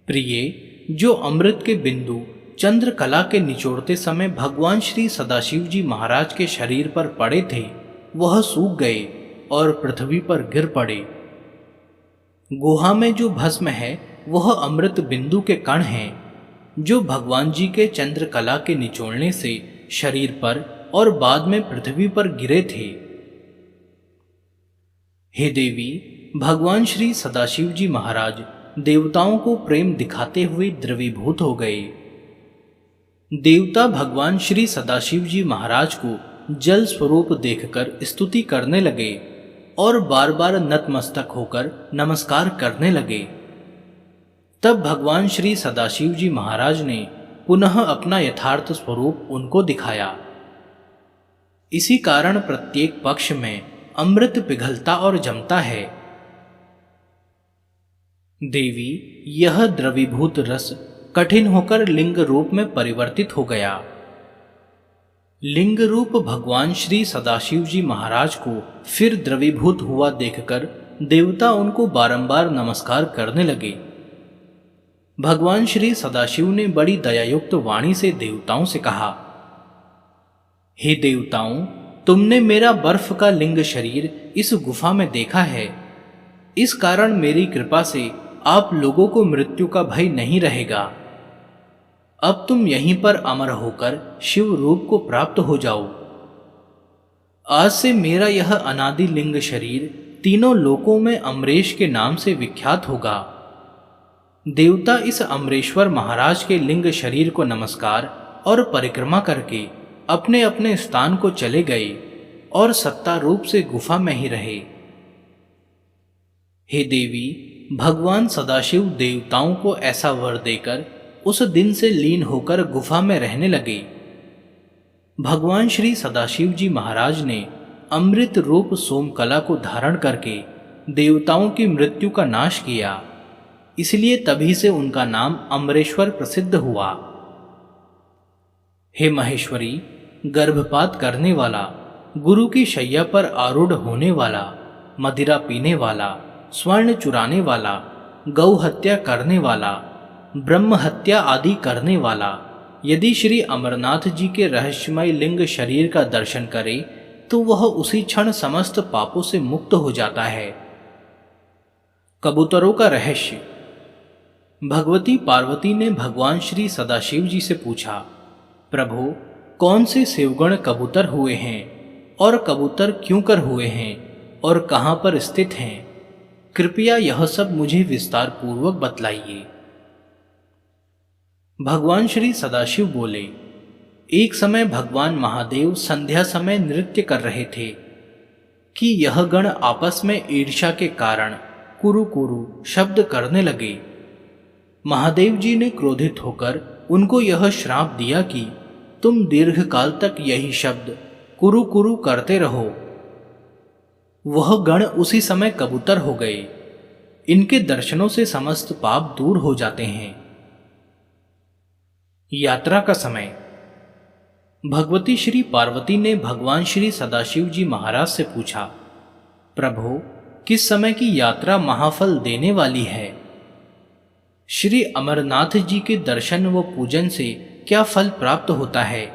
Speaker 1: प्रिय, जो अमृत के बिंदु चंद्रकला के निचोड़ते समय भगवान श्री सदाशिव जी महाराज के शरीर पर पड़े थे, वह सूख गए और पृथ्वी पर गिर पड़े। गुहा में जो भस्म है वह अमृत बिंदु के कण हैं, जो भगवान जी के चंद्रकला के निचोड़ने से शरीर पर और बाद में पृथ्वी पर गिरे थे। हे देवी, भगवान श्री सदाशिव जी महाराज देवताओं को प्रेम दिखाते हुए द्रवीभूत हो गए। देवता भगवान श्री सदाशिव जी महाराज को जल स्वरूप देखकर स्तुति करने लगे और बार बार नतमस्तक होकर नमस्कार करने लगे। तब भगवान श्री सदाशिव जी महाराज ने पुनः अपना यथार्थ स्वरूप उनको दिखाया। इसी कारण प्रत्येक पक्ष में अमृत पिघलता और जमता है। देवी, यह द्रवीभूत रस कठिन होकर लिंग रूप में परिवर्तित हो गया। लिंग रूप भगवान श्री सदाशिव जी महाराज को फिर द्रवीभूत हुआ देखकर देवता उनको बारंबार नमस्कार करने लगे। भगवान श्री सदाशिव ने बड़ी दयायुक्त वाणी से देवताओं से कहा, हे देवताओं, तुमने मेरा बर्फ का लिंग शरीर इस गुफा में देखा है। इस कारण मेरी कृपा से आप लोगों को मृत्यु का भय नहीं रहेगा। अब तुम यहीं पर अमर होकर शिव रूप को प्राप्त हो जाओ। आज से मेरा यह अनादि लिंग शरीर तीनों लोकों में अमरेश के नाम से विख्यात होगा। देवता इस अमरेश्वर महाराज के लिंग शरीर को नमस्कार और परिक्रमा करके अपने अपने स्थान को चले गए और सत्ता रूप से गुफा में ही रहे। हे देवी, भगवान सदाशिव देवताओं को ऐसा वर देकर उस दिन से लीन होकर गुफा में रहने लगे। भगवान श्री सदाशिव जी महाराज ने अमृत रूप सोमकला को धारण करके देवताओं की मृत्यु का नाश किया, इसलिए तभी से उनका नाम अमरेश्वर प्रसिद्ध हुआ। हे महेश्वरी, गर्भपात करने वाला, गुरु की शैया पर आरूढ़ होने वाला, मदिरा पीने वाला, स्वर्ण चुराने वाला, गौ हत्या करने वाला, ब्रह्म हत्या आदि करने वाला यदि श्री अमरनाथ जी के रहस्यमय लिंग शरीर का दर्शन करे तो वह उसी क्षण समस्त पापों से मुक्त हो जाता है। कबूतरों का रहस्य। भगवती पार्वती ने भगवान श्री सदाशिव जी से पूछा, प्रभु, कौन से शिवगण कबूतर हुए हैं और कबूतर क्यों कर हुए हैं और कहाँ पर स्थित हैं? कृपया यह सब मुझे विस्तार पूर्वक बतलाइए। भगवान श्री सदाशिव बोले, एक समय भगवान महादेव संध्या समय नृत्य कर रहे थे कि यह गण आपस में ईर्ष्या के कारण कुरु कुरु शब्द करने लगे। महादेव जी ने क्रोधित होकर उनको यह श्राप दिया कि तुम दीर्घकाल तक यही शब्द कुरु कुरु करते रहो। वह गण उसी समय कबूतर हो गए। इनके दर्शनों से समस्त पाप दूर हो जाते हैं। यात्रा का समय। भगवती श्री पार्वती ने भगवान श्री सदाशिव जी महाराज से पूछा, प्रभु, किस समय की यात्रा महाफल देने वाली है? श्री अमरनाथ जी के दर्शन व पूजन से क्या फल प्राप्त होता है?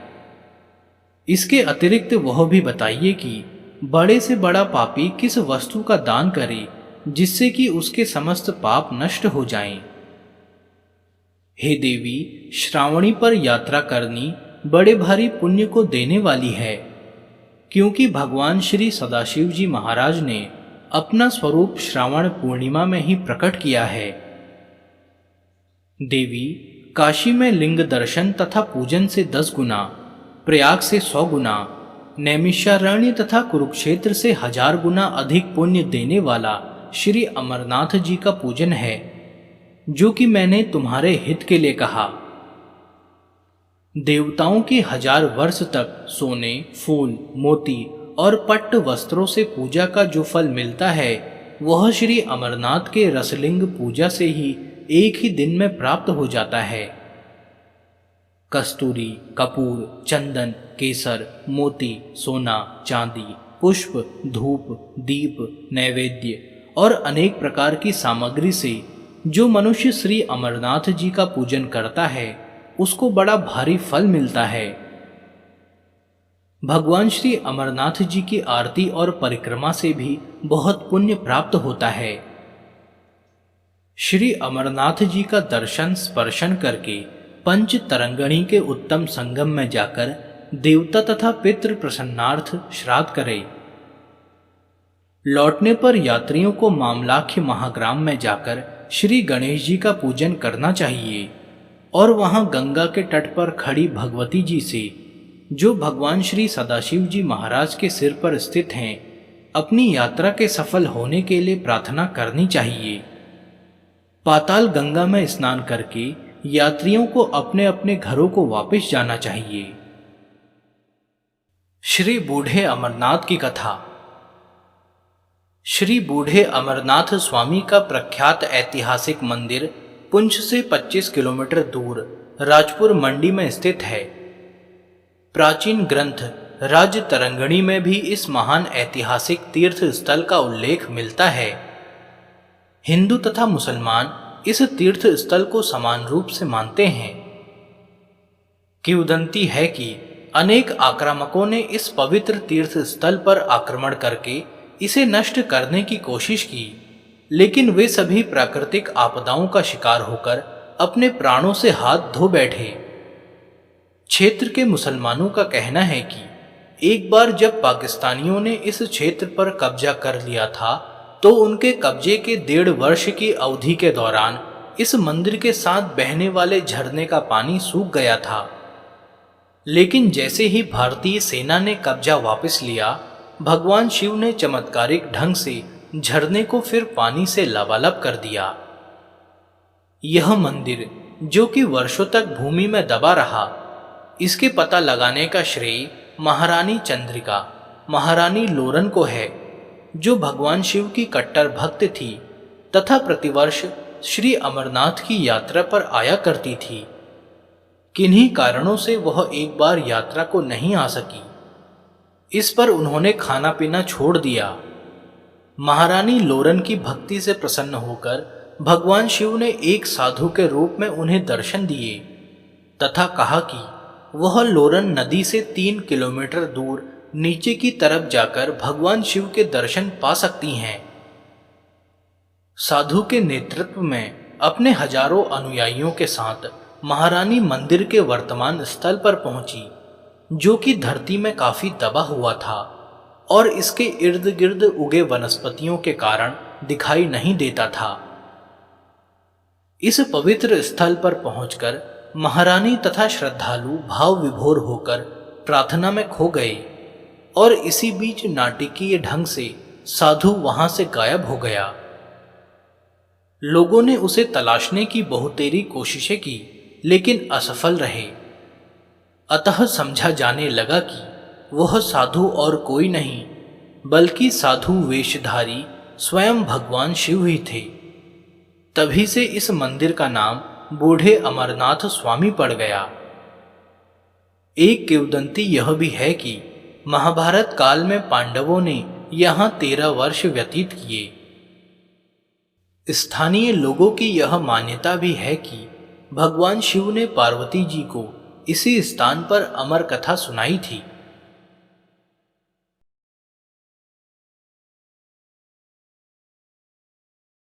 Speaker 1: इसके अतिरिक्त वह भी बताइए कि बड़े से बड़ा पापी किस वस्तु का दान करे जिससे कि उसके समस्त पाप नष्ट हो जाएं। हे देवी, श्रावणी पर यात्रा करनी बड़े भारी पुण्य को देने वाली है, क्योंकि भगवान श्री सदाशिव जी महाराज ने अपना स्वरूप श्रावण पूर्णिमा में ही प्रकट किया है। देवी, काशी में लिंग दर्शन तथा पूजन से 10 गुना, प्रयाग से 100 गुना, नैमिषारण्य तथा कुरुक्षेत्र से 1000 गुना अधिक पुण्य देने वाला श्री अमरनाथ जी का पूजन है, जो कि मैंने तुम्हारे हित के लिए कहा। देवताओं की 1000 वर्ष तक सोने, फूल, मोती और पट्ट वस्त्रों से पूजा का जो फल मिलता है वह श्री अमरनाथ के रसलिंग पूजा से ही एक ही दिन में प्राप्त हो जाता है। कस्तूरी, कपूर, चंदन, केसर, मोती, सोना, चांदी, पुष्प, धूप, दीप, नैवेद्य और अनेक प्रकार की सामग्री से जो मनुष्य श्री अमरनाथ जी का पूजन करता है उसको बड़ा भारी फल मिलता है। भगवान श्री अमरनाथ जी की आरती और परिक्रमा से भी बहुत पुण्य प्राप्त होता है। श्री अमरनाथ जी का दर्शन स्पर्शन करके पंच तरंगणी के उत्तम संगम में जाकर देवता तथा पितृ प्रसन्नार्थ श्राद्ध करे। लौटने पर यात्रियों को मामलाख्य महाग्राम में जाकर श्री गणेश जी का पूजन करना चाहिए और वहां गंगा के तट पर खड़ी भगवती जी से, जो भगवान श्री सदाशिव जी महाराज के सिर पर स्थित हैं, अपनी यात्रा के सफल होने के लिए प्रार्थना करनी चाहिए। पाताल गंगा में स्नान करके यात्रियों को अपने अपने घरों को वापस जाना चाहिए। श्री बूढ़े अमरनाथ की कथा। श्री बूढ़े अमरनाथ स्वामी का प्रख्यात ऐतिहासिक मंदिर पुंछ से 25 किलोमीटर दूर राजपुर मंडी में स्थित है। प्राचीन ग्रंथ राज्य तरंगणी में भी इस महान ऐतिहासिक तीर्थ स्थल का उल्लेख मिलता है। हिंदू तथा मुसलमान इस तीर्थ स्थल को समान रूप से मानते हैं। किंवदंती है कि अनेक आक्रामकों ने इस पवित्र तीर्थ स्थल पर आक्रमण करके इसे नष्ट करने की कोशिश की, लेकिन वे सभी प्राकृतिक आपदाओं का शिकार होकर अपने प्राणों से हाथ धो बैठे क्षेत्र के मुसलमानों का कहना है कि एक बार जब पाकिस्तानियों ने इस क्षेत्र पर कब्जा कर लिया था तो उनके कब्जे के 1.5 वर्ष की अवधि के दौरान इस मंदिर के साथ बहने वाले झरने का पानी सूख गया था। लेकिन जैसे ही भारतीय सेना ने कब्जा वापस लिया, भगवान शिव ने चमत्कारिक ढंग से झरने को फिर पानी से लबालब कर दिया। यह मंदिर, जो कि वर्षों तक भूमि में दबा रहा, इसके पता लगाने का श्रेय महारानी चंद्रिका, महारानी लोरन को है, जो भगवान शिव की कट्टर भक्त थी तथा प्रतिवर्ष श्री अमरनाथ की यात्रा पर आया करती थी। किन्हीं कारणों से वह एक बार यात्रा को नहीं आ सकी। इस पर उन्होंने खाना पीना छोड़ दिया। महारानी लोरन की भक्ति से प्रसन्न होकर भगवान शिव ने एक साधु के रूप में उन्हें दर्शन दिए तथा कहा कि वह लोरन नदी से 3 किलोमीटर दूर नीचे की तरफ जाकर भगवान शिव के दर्शन पा सकती हैं। साधु के नेतृत्व में अपने हजारों अनुयायियों के साथ महारानी मंदिर के वर्तमान स्थल पर पहुंची, जो कि धरती में काफी दबा हुआ था और इसके इर्द गिर्द उगे वनस्पतियों के कारण दिखाई नहीं देता था। इस पवित्र स्थल पर पहुंचकर महारानी तथा श्रद्धालु भाव विभोर होकर प्रार्थना में खो गए और इसी बीच नाटकीय ढंग से साधु वहां से गायब हो गया। लोगों ने उसे तलाशने की बहुतेरी कोशिशें की, लेकिन असफल रहे। अतः समझा जाने लगा कि वह साधु और कोई नहीं बल्कि साधु वेशधारी स्वयं भगवान शिव ही थे। तभी से इस मंदिर का नाम बूढ़े अमरनाथ स्वामी पड़ गया। एक किंवदंती यह भी है कि महाभारत काल में पांडवों ने यहाँ 13 वर्ष व्यतीत किए। स्थानीय लोगों की यह मान्यता भी है कि भगवान शिव ने पार्वती जी को इसी स्थान पर अमर कथा सुनाई थी।